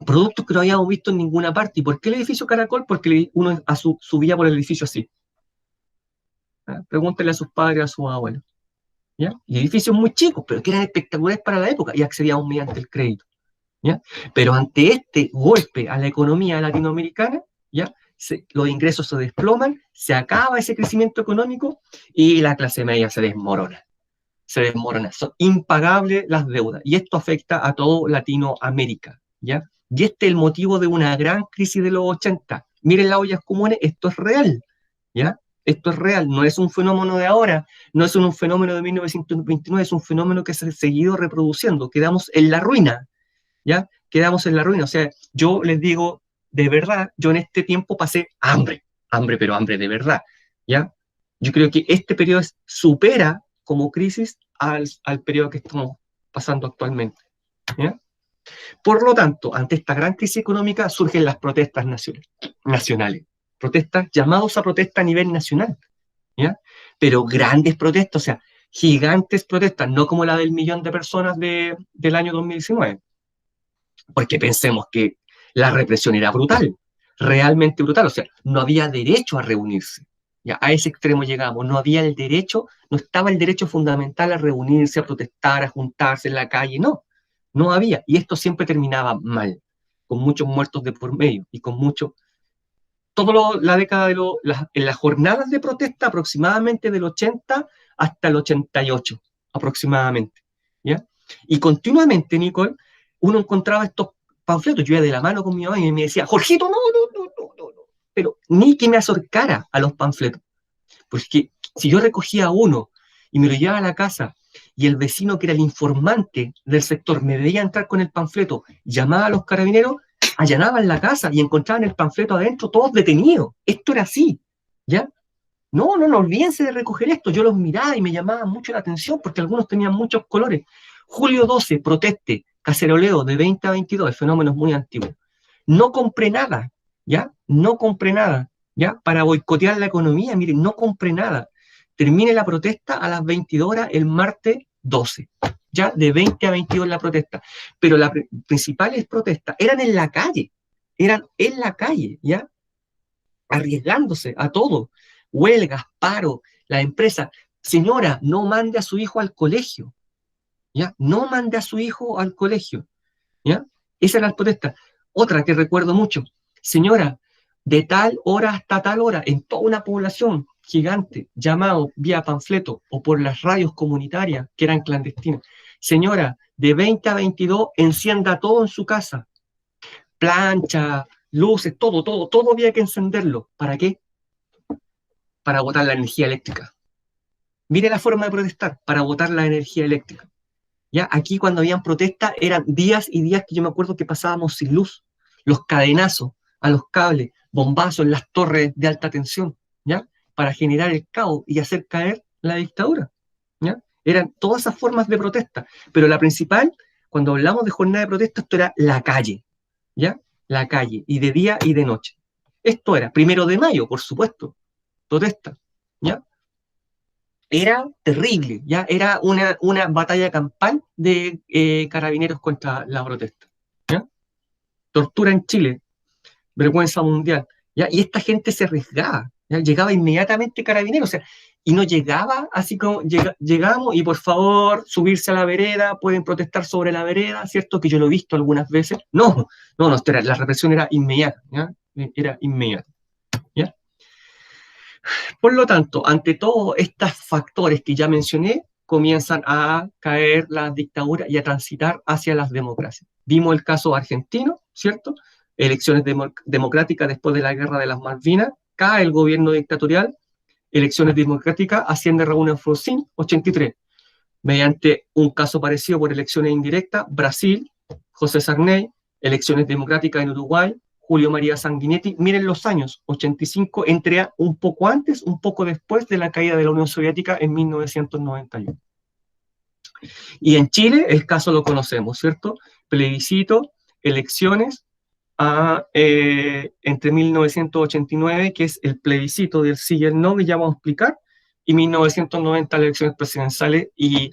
Productos que no habíamos visto en ninguna parte. ¿Y por qué el edificio Caracol? Porque uno subía por el edificio así. ¿Ya? Pregúntenle a sus padres, a sus abuelos. ¿Ya? Y edificios muy chicos, pero que eran espectaculares para la época y accedíamos mediante el crédito. ¿Ya? Pero ante este golpe a la economía latinoamericana, ¿ya? Los ingresos se desploman, se acaba ese crecimiento económico y la clase media se desmorona. Se desmorona. Son impagables las deudas. Y esto afecta a todo Latinoamérica, ¿ya? Y este es el motivo de una gran crisis de los 80. Miren las ollas comunes, esto es real, ¿ya? Esto es real, no es un fenómeno de ahora, no es un fenómeno de 1929, es un fenómeno que se ha seguido reproduciendo. Quedamos en la ruina, ¿ya? Quedamos en la ruina. O sea, yo les digo, de verdad, yo en este tiempo pasé hambre, pero hambre de verdad, ¿ya? Yo creo que este periodo supera como crisis al periodo que estamos pasando actualmente, ¿ya? Por lo tanto, ante esta gran crisis económica surgen las protestas nacionales, protestas, llamados a protesta a nivel nacional, ¿ya? Pero grandes protestas, o sea, gigantes protestas, no como la del 1.000.000 de personas del año 2019, porque pensemos que la represión era brutal, realmente brutal, o sea, no había derecho a reunirse. Ya, a ese extremo llegamos, no había el derecho, no estaba el derecho fundamental a reunirse, a protestar, a juntarse en la calle, no, no había, y esto siempre terminaba mal, con muchos muertos de por medio, y con mucho, la década en las jornadas de protesta aproximadamente del 80 hasta el 88, aproximadamente, ¿ya? Y continuamente, Nicole, uno encontraba estos panfletos, yo iba de la mano con mi mamá y me decía, Jorgito, no, no, no, no, no, no, pero ni que me acercara a los panfletos, porque si yo recogía uno y me lo llevaba a la casa y el vecino que era el informante del sector me veía entrar con el panfleto, llamaba a los carabineros, allanaban la casa y encontraban el panfleto adentro, todos detenidos. Esto era así, ¿ya? No, no, no, olvídense de recoger esto. Yo los miraba y me llamaba mucho la atención porque algunos tenían muchos colores. Julio 12, proteste, caceroleo de 20 a 22, el fenómeno es muy antiguo. No compré nada, ¿ya? No compré nada, ¿ya? Para boicotear la economía, miren, no compré nada. Termine la protesta a las 22 horas el martes 12, ya de 20 a 22 la protesta. Pero las principales protestas eran en la calle, ¿ya? Arriesgándose a todo. Huelgas, paro, la empresa. Señora, no mande a su hijo al colegio, ¿ya? No mande a su hijo al colegio, ¿ya? Esa era la protesta. Otra que recuerdo mucho, señora, de tal hora hasta tal hora, en toda una población gigante, llamado vía panfleto o por las radios comunitarias que eran clandestinas, señora, de 20 a 22, encienda todo en su casa, plancha, luces, todo había que encenderlo. ¿Para qué? Para botar la energía eléctrica. Mire la forma de protestar, para botar la energía eléctrica. ¿Ya? Aquí cuando habían protestas eran días y días que yo me acuerdo que pasábamos sin luz, los cadenazos a los cables, bombazos en las torres de alta tensión, ¿ya? Para generar el caos y hacer caer la dictadura, ¿ya? Eran todas esas formas de protesta, pero la principal, cuando hablamos de jornada de protesta, esto era la calle, ¿ya? La calle, y de día y de noche. Esto era 1 de mayo, por supuesto, protesta, ¿ya? Era terrible, ya era una batalla campal de carabineros contra la protesta, ¿ya? Tortura en Chile, vergüenza mundial, ¿ya? Y esta gente se arriesgaba, ¿ya? Llegaba inmediatamente carabineros, o sea, y no llegaba así como llegamos y por favor subirse a la vereda, pueden protestar sobre la vereda, ¿cierto? Que yo lo he visto algunas veces. No, no, la represión era inmediata, ¿ya? Era inmediata, ¿ya? Por lo tanto, ante todos estos factores que ya mencioné, comienzan a caer las dictaduras y a transitar hacia las democracias. Vimos el caso argentino, ¿cierto? Elecciones democráticas después de la guerra de las Malvinas, cae el gobierno dictatorial, elecciones democráticas, asciende Raúl Alfonsín, 83. Mediante un caso parecido por elecciones indirectas, Brasil, José Sarney, elecciones democráticas en Uruguay, Julio María Sanguinetti. Miren los años, 85, entre un poco antes, un poco después de la caída de la Unión Soviética en 1991. Y en Chile el caso lo conocemos, ¿cierto? Plebiscito, elecciones entre 1989, que es el plebiscito del sí y el no, que ya vamos a explicar, y 1990 las elecciones presidenciales y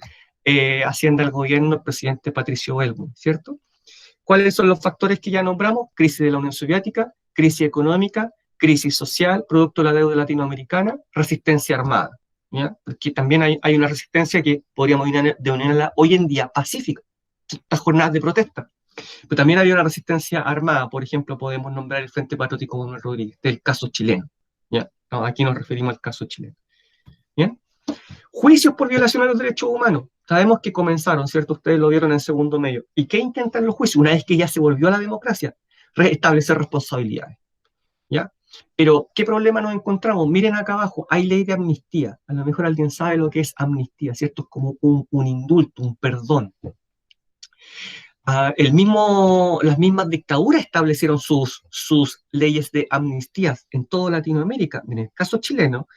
asciende al gobierno el presidente Patricio Aylwin, ¿cierto? ¿Cuáles son los factores que ya nombramos? Crisis de la Unión Soviética, crisis económica, crisis social, producto de la deuda latinoamericana, resistencia armada, ¿ya? Porque también hay una resistencia que podríamos denominarla hoy en día pacífica, estas jornadas de protesta. Pero también había una resistencia armada, por ejemplo, podemos nombrar el Frente Patriótico Manuel Rodríguez, del caso chileno. ¿Ya? No, aquí nos referimos al caso chileno. ¿Bien? Juicios por violación a los derechos humanos. Sabemos que comenzaron, ¿cierto? Ustedes lo vieron en segundo medio. ¿Y qué intentan los juicios? Una vez que ya se volvió a la democracia, restablecer responsabilidades. ¿Ya? Pero, ¿qué problema nos encontramos? Miren acá abajo, hay ley de amnistía. A lo mejor alguien sabe lo que es amnistía, ¿cierto? Es como un indulto, un perdón. Las mismas dictaduras establecieron sus leyes de amnistías en toda Latinoamérica. En el caso chileno,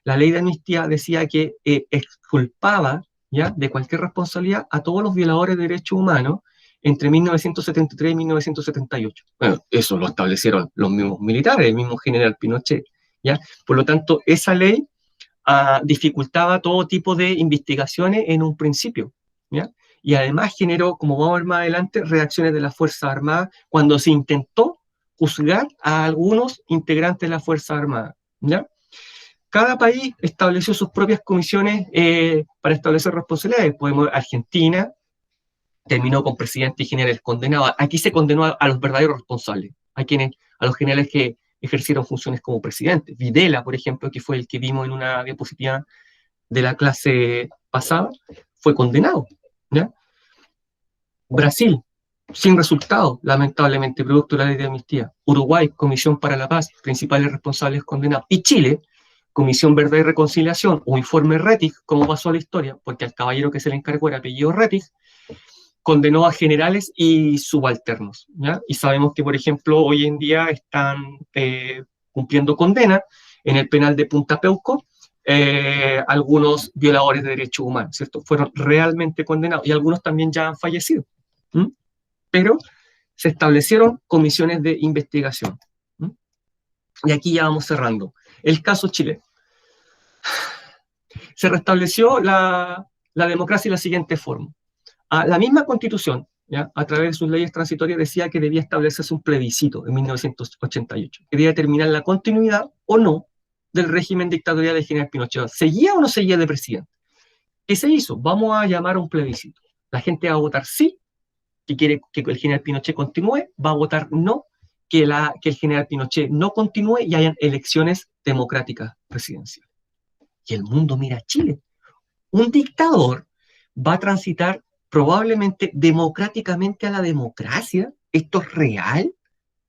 la ley de amnistía decía que exculpaba, ¿ya?, de cualquier responsabilidad a todos los violadores de derechos humanos entre 1973 y 1978. Bueno, eso lo establecieron los mismos militares, el mismo general Pinochet, ¿ya? Por lo tanto, esa ley dificultaba todo tipo de investigaciones en un principio, ¿ya? Y además generó, como vamos a ver más adelante, reacciones de las Fuerzas Armadas cuando se intentó juzgar a algunos integrantes de las Fuerzas Armadas, ¿ya? Cada país estableció sus propias comisiones para establecer responsabilidades. Podemos ver, Argentina terminó con presidente y generales condenados. Aquí se condenó a los verdaderos responsables, a los generales que ejercieron funciones como presidentes. Videla, por ejemplo, que fue el que vimos en una diapositiva de la clase pasada, fue condenado, ¿ya? Brasil, sin resultado, lamentablemente, producto de la ley de amnistía. Uruguay, Comisión para la Paz, principales responsables condenados. Y Chile, Comisión Verdad y Reconciliación, o Informe Rettig, como pasó a la historia, porque al caballero que se le encargó era apellido Rettig, condenó a generales y subalternos, ¿ya? Y sabemos que, por ejemplo, hoy en día están cumpliendo condena en el penal de Punta Peuco algunos violadores de derechos humanos, ¿cierto? Fueron realmente condenados y algunos también ya han fallecido. ¿Mm? Pero se establecieron comisiones de investigación. ¿Mm? Y aquí ya vamos cerrando. El caso chileno. Se restableció la democracia de la siguiente forma. La misma Constitución, ¿ya?, a través de sus leyes transitorias, decía que debía establecerse un plebiscito en 1988, que debía determinar la continuidad o no del régimen dictatorial del general Pinochet. ¿Seguía o no seguía de presidente? ¿Qué se hizo? Vamos a llamar a un plebiscito. La gente va a votar sí, que quiere que el general Pinochet continúe, va a votar no, que el general Pinochet no continúe y hayan elecciones democráticas presidenciales. Y el mundo mira a Chile. Un dictador va a transitar probablemente democráticamente a la democracia. ¿Esto es real?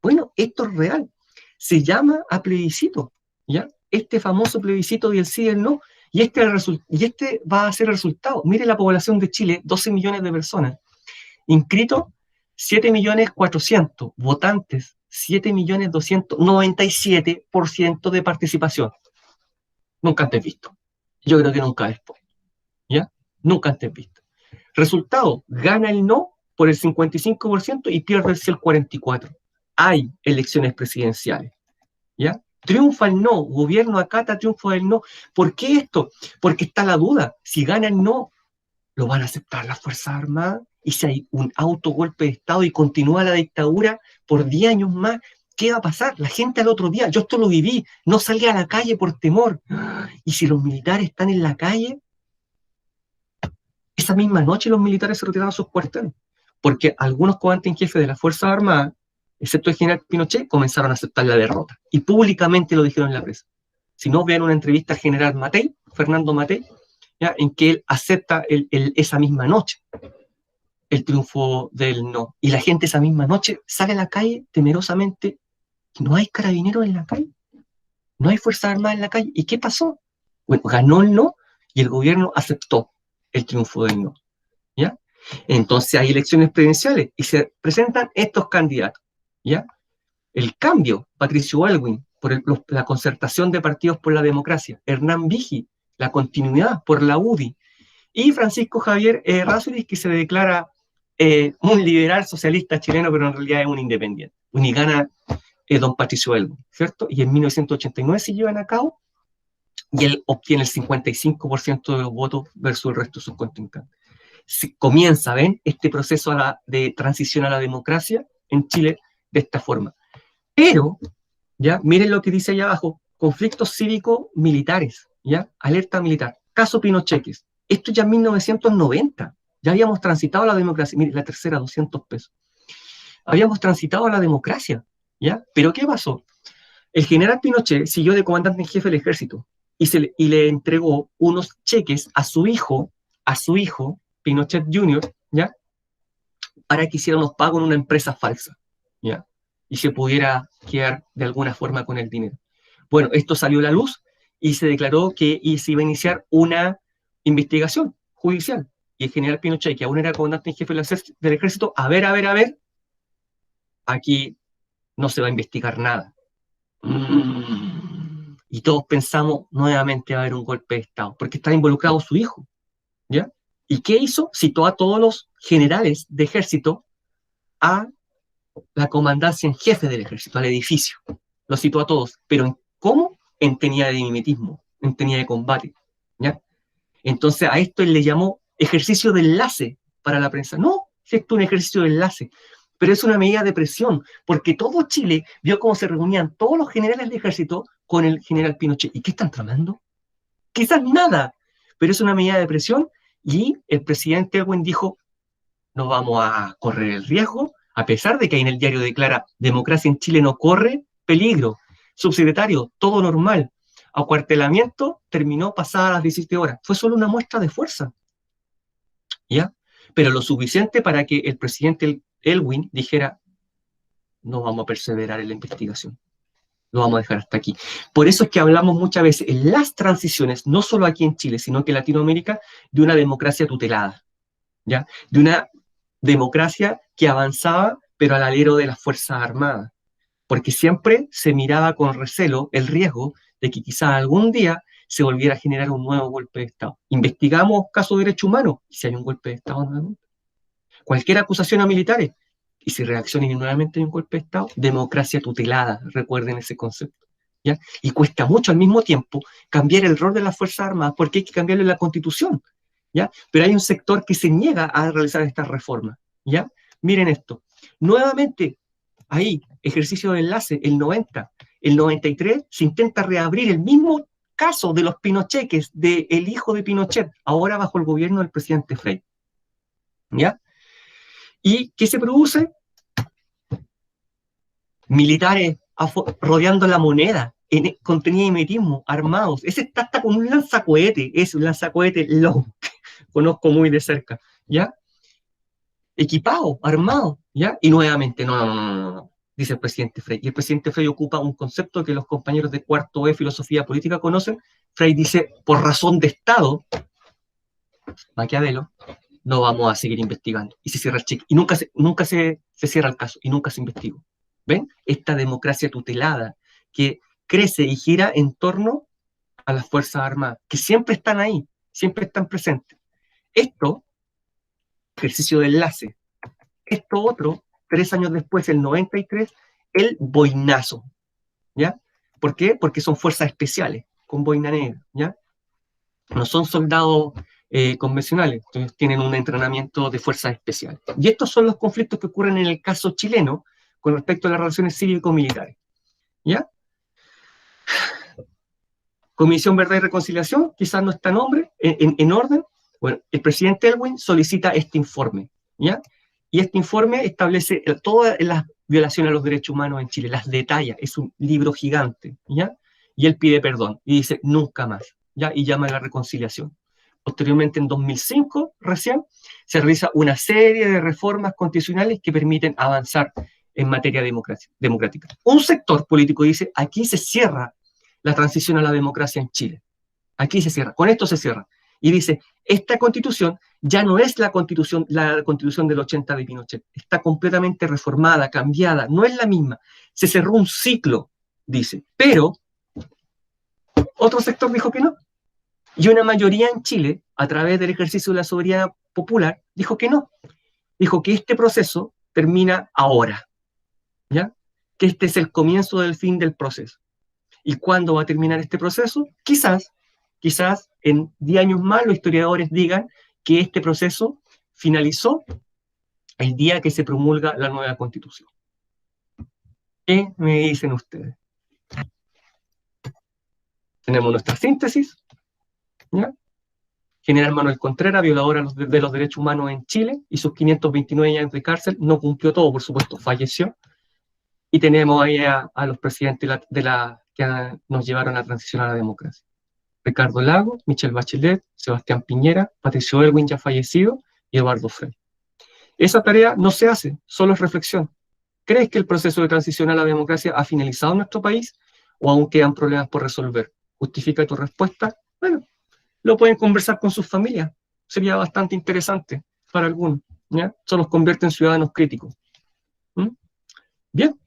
Bueno, esto es real. Se llama a plebiscito, ¿ya? Este famoso plebiscito del sí y el no, y este va a ser el resultado. Mire la población de Chile, 12 millones de personas. Inscritos, 7.400.000. Votantes, 7.297% de participación. Nunca antes visto. Yo creo que nunca después, ¿ya? Nunca antes visto. Resultado, gana el no por el 55% y pierde el sí el 44%. Hay elecciones presidenciales, ¿ya? Triunfa el no, gobierno acata triunfo del no. ¿Por qué esto? Porque está la duda, si gana el no, ¿lo van a aceptar las Fuerzas Armadas? Y si hay un autogolpe de Estado y continúa la dictadura por 10 años más, ¿qué va a pasar? La gente al otro día, yo esto lo viví, no salí a la calle por temor. Y si los militares están en la calle, esa misma noche los militares se retiraron a sus cuarteles, porque algunos comandantes en jefe de las Fuerzas Armadas, excepto el general Pinochet, comenzaron a aceptar la derrota. Y públicamente lo dijeron en la prensa. Si no, vean una entrevista al general Matei, Fernando Matei, ¿ya?, en que él acepta esa misma noche el triunfo del no. Y la gente esa misma noche sale a la calle temerosamente. No hay carabineros en la calle, no hay Fuerzas Armadas en la calle. ¿Y qué pasó? Bueno, ganó el no y el gobierno aceptó el triunfo del no, ¿ya? Entonces hay elecciones presidenciales y se presentan estos candidatos, ¿ya? El Cambio, Patricio Aylwin, por la concertación de partidos por la democracia. Hernán Vigi, la continuidad, por la UDI. Y Francisco Javier Errázuriz, que se declara un liberal socialista chileno, pero en realidad es un independiente. Y gana don Patricio Aylwin, ¿cierto? Y en 1989 se llevan a cabo y él obtiene el 55% de los votos versus el resto de sus contrincantes. Comienza, ¿ven?, este proceso de transición a la democracia en Chile de esta forma. Pero, ya, miren lo que dice allá abajo, conflictos cívico-militares, ya, alerta militar, caso Pinochet. Esto ya en 1990, ya habíamos transitado la democracia. Miren, la tercera, 200 pesos. habíamos transitado a la democracia, ¿ya? Pero ¿qué pasó? El general Pinochet siguió de comandante en jefe del ejército y le entregó unos cheques a su hijo, Pinochet Jr., ¿ya? Para que hiciera unos pagos en una empresa falsa, ¿ya? Y se pudiera quedar de alguna forma con el dinero. Bueno, esto salió a la luz y se declaró que se iba a iniciar una investigación judicial. Y el general Pinochet, que aún era comandante en jefe del ejército, a ver, aquí no se va a investigar nada. Y todos pensamos, nuevamente va a haber un golpe de Estado, porque está involucrado su hijo, ¿ya? ¿Y qué hizo? Citó a todos los generales de ejército a la comandancia en jefe del ejército, al edificio. Los citó a todos, pero ¿cómo? En tenía de mimetismo, en tenía de combate, ¿ya? Entonces a esto él le llamó ejercicio de enlace para la prensa. No, si esto es un ejercicio de enlace, pero es una medida de presión, porque todo Chile vio cómo se reunían todos los generales del ejército con el general Pinochet. ¿Y qué están tramando? Quizás nada, pero es una medida de presión y el presidente Elwin dijo, no vamos a correr el riesgo, a pesar de que ahí en el diario declara, democracia en Chile no corre peligro. Subsecretario, todo normal. Acuartelamiento terminó pasadas las 17 horas. Fue solo una muestra de fuerza, ¿ya? Pero lo suficiente para que el presidente Elwin dijera, no vamos a perseverar en la investigación. Lo vamos a dejar hasta aquí. Por eso es que hablamos muchas veces en las transiciones, no solo aquí en Chile, sino que en Latinoamérica, de una democracia tutelada, ¿ya? De una democracia que avanzaba, pero al alero de las Fuerzas Armadas, porque siempre se miraba con recelo el riesgo de que quizás algún día se volviera a generar un nuevo golpe de Estado. Investigamos casos de derechos humanos, y si hay un golpe de Estado nuevamente. Cualquier acusación a militares, y si reaccionan y nuevamente hay un golpe de Estado, democracia tutelada, recuerden ese concepto, ¿ya? Y cuesta mucho al mismo tiempo cambiar el rol de las Fuerzas Armadas, porque hay que cambiarlo en la Constitución, ¿ya? Pero hay un sector que se niega a realizar estas reformas, ¿ya? Miren esto. Nuevamente, ahí, ejercicio de enlace, el 90, el 93, se intenta reabrir el mismo caso de los Pinocheques, del hijo de Pinochet, ahora bajo el gobierno del presidente Frei, ¿ya? ¿Y qué se produce? Militares rodeando la moneda, contenía mimetismo, armados. Ese está hasta con un lanzacohete, es un lanzacohete, lo conozco muy de cerca, ¿ya? Equipado, armado, ¿ya? Y nuevamente, no, dice el presidente Frei. Y el presidente Frei ocupa un concepto que los compañeros de cuarto E, filosofía política, conocen. Frei dice, por razón de Estado, Maquiavelo, no vamos a seguir investigando. Y se cierra el cheque. Y nunca se cierra el caso, y nunca se investigó. ¿Ven? Esta democracia tutelada que crece y gira en torno a las Fuerzas Armadas, que siempre están ahí, siempre están presentes. Esto, ejercicio de enlace. Esto otro, 3 años después, el 93, el boinazo, ¿ya? ¿Por qué? Porque son fuerzas especiales, con boina negra, ¿ya? No son soldados convencionales, entonces tienen un entrenamiento de fuerzas especiales. Y estos son los conflictos que ocurren en el caso chileno con respecto a las relaciones cívico-militares, ¿ya? Comisión Verdad y Reconciliación, quizás no está en orden. Bueno, el presidente Elwin solicita este informe, ¿ya? Y este informe establece todas las violaciones a los derechos humanos en Chile, las detalla, es un libro gigante, ¿ya? Y él pide perdón y dice, nunca más, ¿ya? Y llama a la reconciliación. Posteriormente, en 2005, recién, se realiza una serie de reformas constitucionales que permiten avanzar en materia democrática. Un sector político dice, aquí se cierra la transición a la democracia en Chile. Aquí se cierra, con esto se cierra. Y dice, esta constitución ya no es la constitución del 80 de Pinochet, está completamente reformada, cambiada, no es la misma. Se cerró un ciclo, dice, pero otro sector dijo que no. Y una mayoría en Chile, a través del ejercicio de la soberanía popular, dijo que no. Dijo que este proceso termina ahora, ¿ya? Que este es el comienzo del fin del proceso. ¿Y cuándo va a terminar este proceso? Quizás en 10 años más los historiadores digan que este proceso finalizó el día que se promulga la nueva Constitución. ¿Qué me dicen ustedes? Tenemos nuestra síntesis, ¿ya? General Manuel Contreras, violador de los derechos humanos en Chile, y sus 529 años de cárcel, no cumplió todo, por supuesto, falleció. Y tenemos ahí a los presidentes que nos llevaron a la transición a la democracia. Ricardo Lagos, Michelle Bachelet, Sebastián Piñera, Patricio Elwin, ya fallecido, y Eduardo Frei. Esa tarea no se hace, solo es reflexión. ¿Crees que el proceso de transición a la democracia ha finalizado en nuestro país o aún quedan problemas por resolver? ¿Justifica tu respuesta? Bueno, lo pueden conversar con sus familias. Sería bastante interesante para algunos. ¿Ya? Eso los convierte en ciudadanos críticos. ¿Mm? Bien.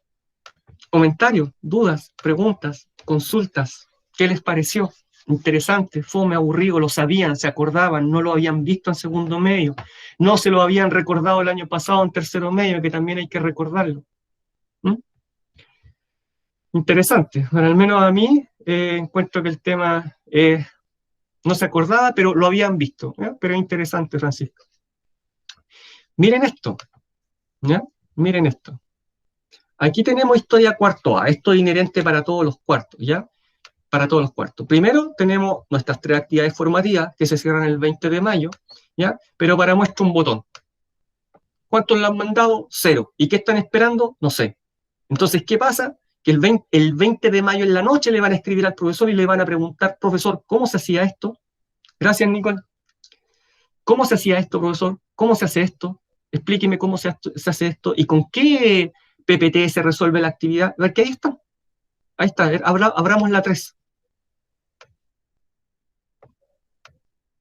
Comentarios, dudas, preguntas, consultas. ¿Qué les pareció? Interesante, fome, aburrido, lo sabían, se acordaban, no lo habían visto en segundo medio, no se lo habían recordado el año pasado en tercero medio, que también hay que recordarlo. ¿Mm? Interesante, bueno, al menos a mí encuentro que el tema no se acordaba, pero lo habían visto. ¿Ya? Pero es interesante, Francisco. Miren esto, ¿ya? Miren esto. Aquí tenemos historia cuarto A, esto es inherente para todos los cuartos, ¿ya? Para todos los cuartos. Primero tenemos nuestras 3 actividades formativas que se cierran el 20 de mayo, ¿ya? Pero para muestra un botón. ¿Cuántos lo han mandado? 0. ¿Y qué están esperando? No sé. Entonces, ¿qué pasa? Que el 20 de mayo en la noche le van a escribir al profesor y le van a preguntar, profesor, ¿cómo se hacía esto? Gracias, Nicole. ¿Cómo se hacía esto, profesor? ¿Cómo se hace esto? Explíqueme cómo se hace esto y con qué PPT se resuelve la actividad. A ver, que ahí está. Ahí está. Abramos la 3.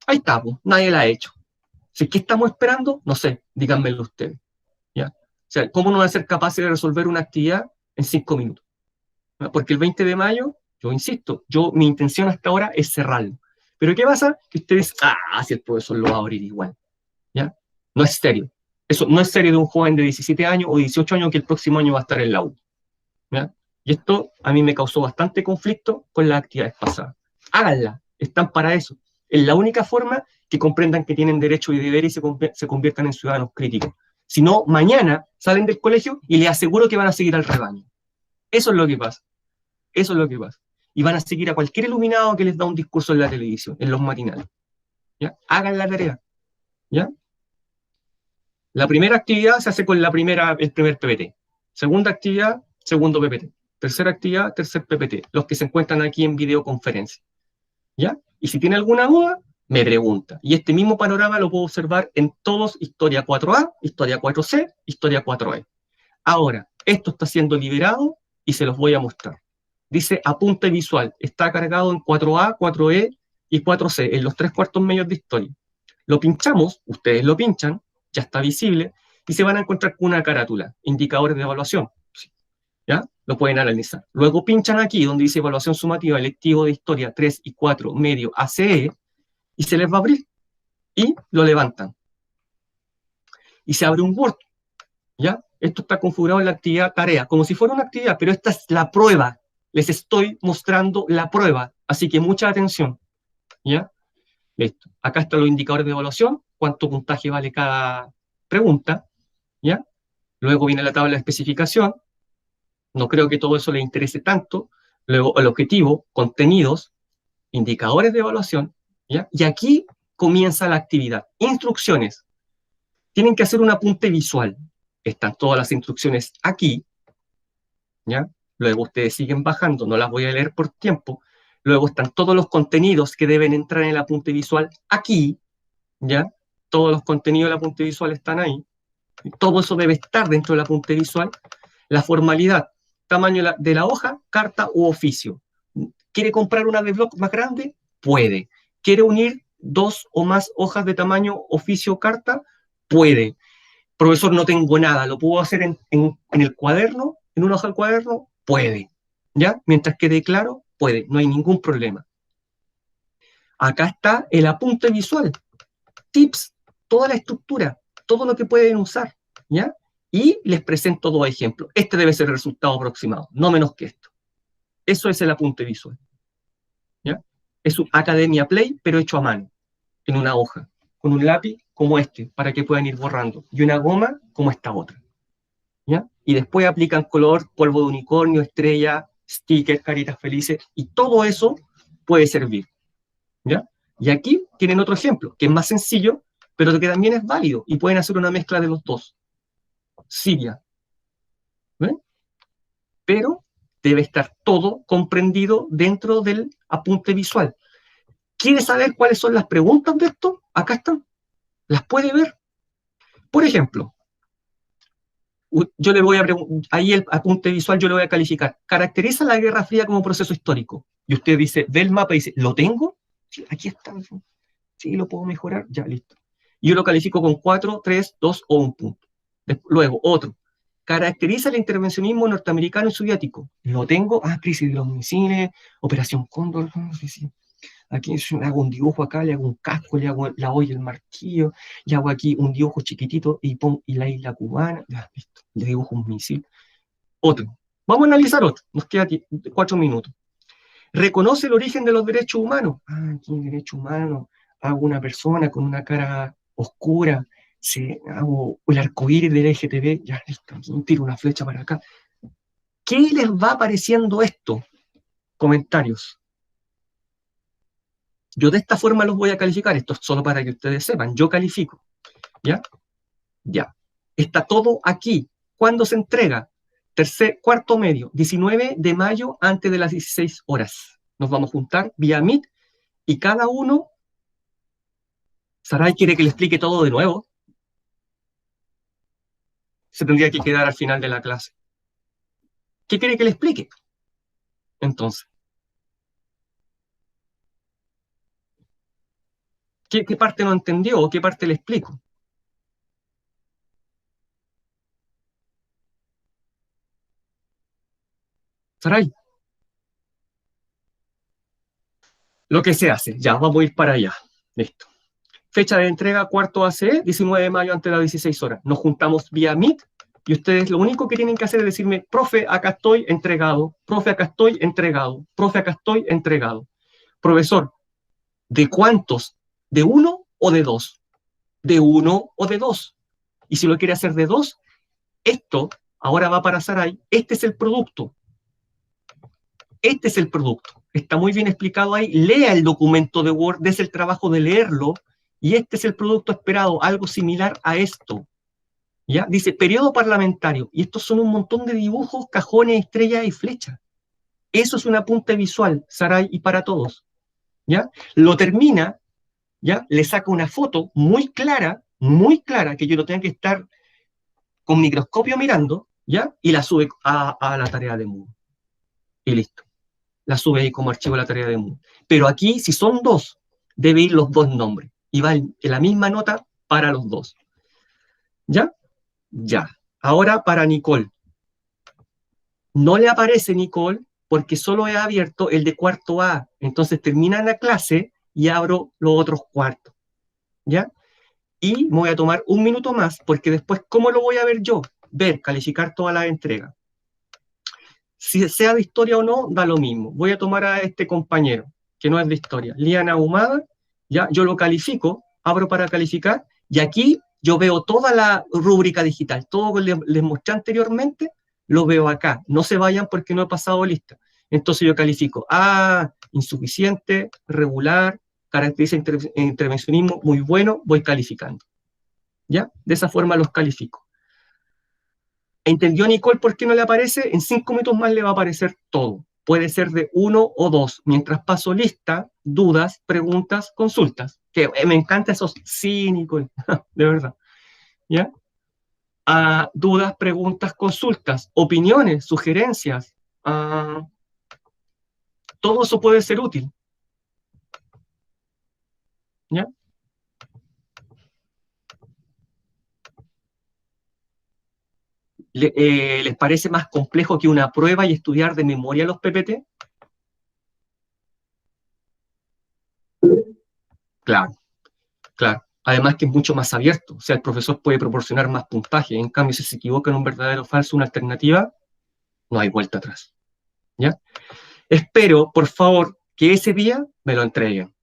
Ahí está, pues. Nadie la ha hecho. Si ¿qué estamos esperando? No sé, díganmelo ustedes. ¿Ya? O sea, ¿cómo no van a ser capaces de resolver una actividad en 5 minutos? ¿Ya? Porque el 20 de mayo, yo insisto, mi intención hasta ahora es cerrarlo. Pero ¿qué pasa? Que ustedes, si el profesor lo va a abrir igual. ¿Ya? No es serio. Eso no es serio de un joven de 17 años o 18 años que el próximo año va a estar en la U. ¿Ya? Y esto a mí me causó bastante conflicto con las actividades pasadas. Háganla, están para eso. Es la única forma que comprendan que tienen derechos y deberes y se conviertan en ciudadanos críticos. Si no, mañana salen del colegio y les aseguro que van a seguir al rebaño. Eso es lo que pasa. Eso es lo que pasa. Y van a seguir a cualquier iluminado que les da un discurso en la televisión, en los matinales. ¿Ya? Hagan la tarea. ¿Ya? La primera actividad se hace con el primer PPT. Segunda actividad, segundo PPT. Tercera actividad, tercer PPT. Los que se encuentran aquí en videoconferencia. ¿Ya? Y si tiene alguna duda, me pregunta. Y este mismo panorama lo puedo observar en todos Historia 4A, Historia 4C, Historia 4E. Ahora, esto está siendo liberado y se los voy a mostrar. Dice apunte visual. Está cargado en 4A, 4E y 4C, en los 3 cuartos medios de historia. Lo pinchamos, ustedes lo pinchan, ya está visible, y se van a encontrar con una carátula, indicadores de evaluación. ¿Ya? Lo pueden analizar. Luego pinchan aquí donde dice evaluación sumativa, electivo de historia 3 y 4, medio ACE, y se les va a abrir. Y lo levantan. Y se abre un Word. ¿Ya? Esto está configurado en la actividad tarea, como si fuera una actividad, pero esta es la prueba. Les estoy mostrando la prueba. Así que mucha atención. ¿Ya? Listo. Acá están los indicadores de evaluación, cuánto puntaje vale cada pregunta. ¿Ya? Luego viene la tabla de especificación. No creo que todo eso les interese tanto. Luego el objetivo, contenidos, indicadores de evaluación, ¿ya? Y aquí comienza la actividad. Instrucciones. Tienen que hacer un apunte visual. Están todas las instrucciones aquí, ¿ya? Luego ustedes siguen bajando, no las voy a leer por tiempo. Luego están todos los contenidos que deben entrar en el apunte visual aquí, ¿ya? Todos los contenidos del apunte visual están ahí. Todo eso debe estar dentro del apunte visual. La formalidad. Tamaño de la hoja, carta u oficio. ¿Quiere comprar una de bloc más grande? Puede. ¿Quiere unir 2 o más hojas de tamaño oficio o carta? Puede. Profesor, no tengo nada, ¿lo puedo hacer en el cuaderno? ¿En una hoja del cuaderno? Puede. ¿Ya? Mientras quede claro, puede. No hay ningún problema. Acá está el apunte visual. Tips, toda la estructura, todo lo que pueden usar. ¿Ya? Y les presento 2 ejemplos. Este debe ser el resultado aproximado, no menos que esto. Eso es el apunte visual. ¿Ya? Es un Academia Play, pero hecho a mano, en una hoja, con un lápiz como este, para que puedan ir borrando, y una goma como esta otra. ¿Ya? Y después aplican color, polvo de unicornio, estrella, stickers, caritas felices, y todo eso puede servir. ¿Ya? Y aquí tienen otro ejemplo, que es más sencillo, pero que también es válido, y pueden hacer una mezcla de los dos. Siria. ¿Ven? Pero debe estar todo comprendido dentro del apunte visual. ¿Quiere saber cuáles son las preguntas de esto? Acá están. Las puede ver. Por ejemplo, yo le voy a ahí el apunte visual yo le voy a calificar. ¿Caracteriza la Guerra Fría como proceso histórico? Y usted dice, ve el mapa y dice, ¿lo tengo? Sí, aquí está. Sí, lo puedo mejorar. Ya, listo. Y yo lo califico con 4, 3, 2 o 1 punto. Luego, otro. ¿Caracteriza el intervencionismo norteamericano y soviético? Lo tengo. Ah, crisis de los misiles, Operación Cóndor. Sí, sí. Aquí hago un dibujo acá, le hago un casco, le hago la olla, el martillo, y hago aquí un dibujo chiquitito y la isla cubana. Ya, listo. Le dibujo un misil. Otro. Vamos a analizar otro. Nos queda 4 minutos. ¿Reconoce el origen de los derechos humanos? Ah, aquí derecho humano. Hago una persona con una cara oscura. Hago el arcoíris del LGTB. Ya, listo. Tiro una flecha para acá. ¿Qué les va pareciendo esto? Comentarios. Yo de esta forma los voy a calificar. Esto es solo para que ustedes sepan. Yo califico. ¿Ya? Ya. Está todo aquí. ¿Cuándo se entrega? Cuarto medio, 19 de mayo antes de las 16 horas. Nos vamos a juntar vía Meet y cada uno... ¿Saray quiere que le explique todo de nuevo? Se tendría que quedar al final de la clase. ¿Qué quiere que le explique? Entonces, ¿qué parte no entendió o qué parte le explico? Saray, lo que se hace, ya, vamos a ir para allá. Listo. Fecha de entrega, cuarto ACE, 19 de mayo antes de las 16 horas. Nos juntamos vía Meet y ustedes lo único que tienen que hacer es decirme, profe, acá estoy entregado, profe, acá estoy entregado, profe, acá estoy entregado. Profesor, ¿de cuántos? ¿De uno o de dos? De uno o de dos. Y si lo quiere hacer de dos, esto ahora va para Saray, este es el producto. Este es el producto. Está muy bien explicado ahí. Lea el documento de Word, des el trabajo de leerlo, y este es el producto esperado, algo similar a esto. ¿Ya? Dice periodo parlamentario, y estos son un montón de dibujos, cajones, estrellas y flechas. Eso es un apunte visual, Saray, y para todos. ¿Ya? Lo termina, ¿ya? Le saca una foto muy clara, que yo no tenga que estar con microscopio mirando, ¿ya? Y la sube a la tarea de Moodle. Y listo. La sube ahí como archivo a la tarea de Moodle. Pero aquí, si son dos, debe ir los dos nombres. Y va en la misma nota para los dos. ¿Ya? Ya. Ahora para Nicole. No le aparece Nicole porque solo he abierto el de cuarto A. Entonces termina la clase y abro los otros cuartos. ¿Ya? Y me voy a tomar un minuto más porque después, ¿cómo lo voy a ver yo? Ver, calificar toda la entrega. Si sea de historia o no, da lo mismo. Voy a tomar a este compañero, que no es de historia, Liana Ahumada, ya, yo lo califico, abro para calificar, y aquí yo veo toda la rúbrica digital, todo lo que les mostré anteriormente, lo veo acá. No se vayan porque no he pasado lista. Entonces yo califico insuficiente, regular, caracteriza intervencionismo, muy bueno, voy calificando. ¿Ya? De esa forma los califico. ¿Entendió Nicole por qué no le aparece? En 5 minutos más le va a aparecer todo. Puede ser de uno o dos. Mientras paso lista, dudas, preguntas, consultas. Que me encanta esos sí, Nicole, de verdad. ¿Ya? Dudas, preguntas, consultas, opiniones, sugerencias. Todo eso puede ser útil. ¿Ya? ¿Les parece más complejo que una prueba y estudiar de memoria los PPT? Claro, claro. Además que es mucho más abierto. O sea, el profesor puede proporcionar más puntaje. En cambio, si se equivoca en un verdadero o falso, una alternativa, no hay vuelta atrás. ¿Ya? Espero, por favor, que ese día me lo entreguen.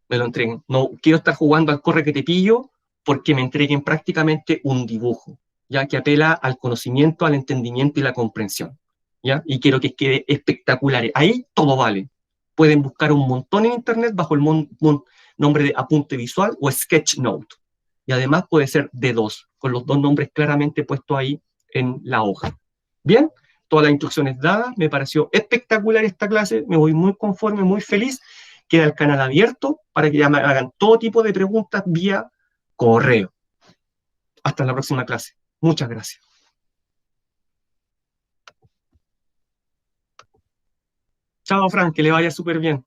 Me lo entreguen. No quiero estar jugando al corre que te pillo porque me entreguen prácticamente un dibujo, ya que apela al conocimiento, al entendimiento y la comprensión. ¿Ya? Y quiero que quede espectacular. Ahí todo vale. Pueden buscar un montón en internet bajo el nombre de apunte visual o sketchnote. Y además puede ser de dos, con los dos nombres claramente puestos ahí en la hoja. Bien, todas las instrucciones dadas, me pareció espectacular esta clase, me voy muy conforme, muy feliz. Queda el canal abierto para que ya me hagan todo tipo de preguntas vía correo. Hasta la próxima clase. Muchas gracias. Chao, Fran, que le vaya súper bien.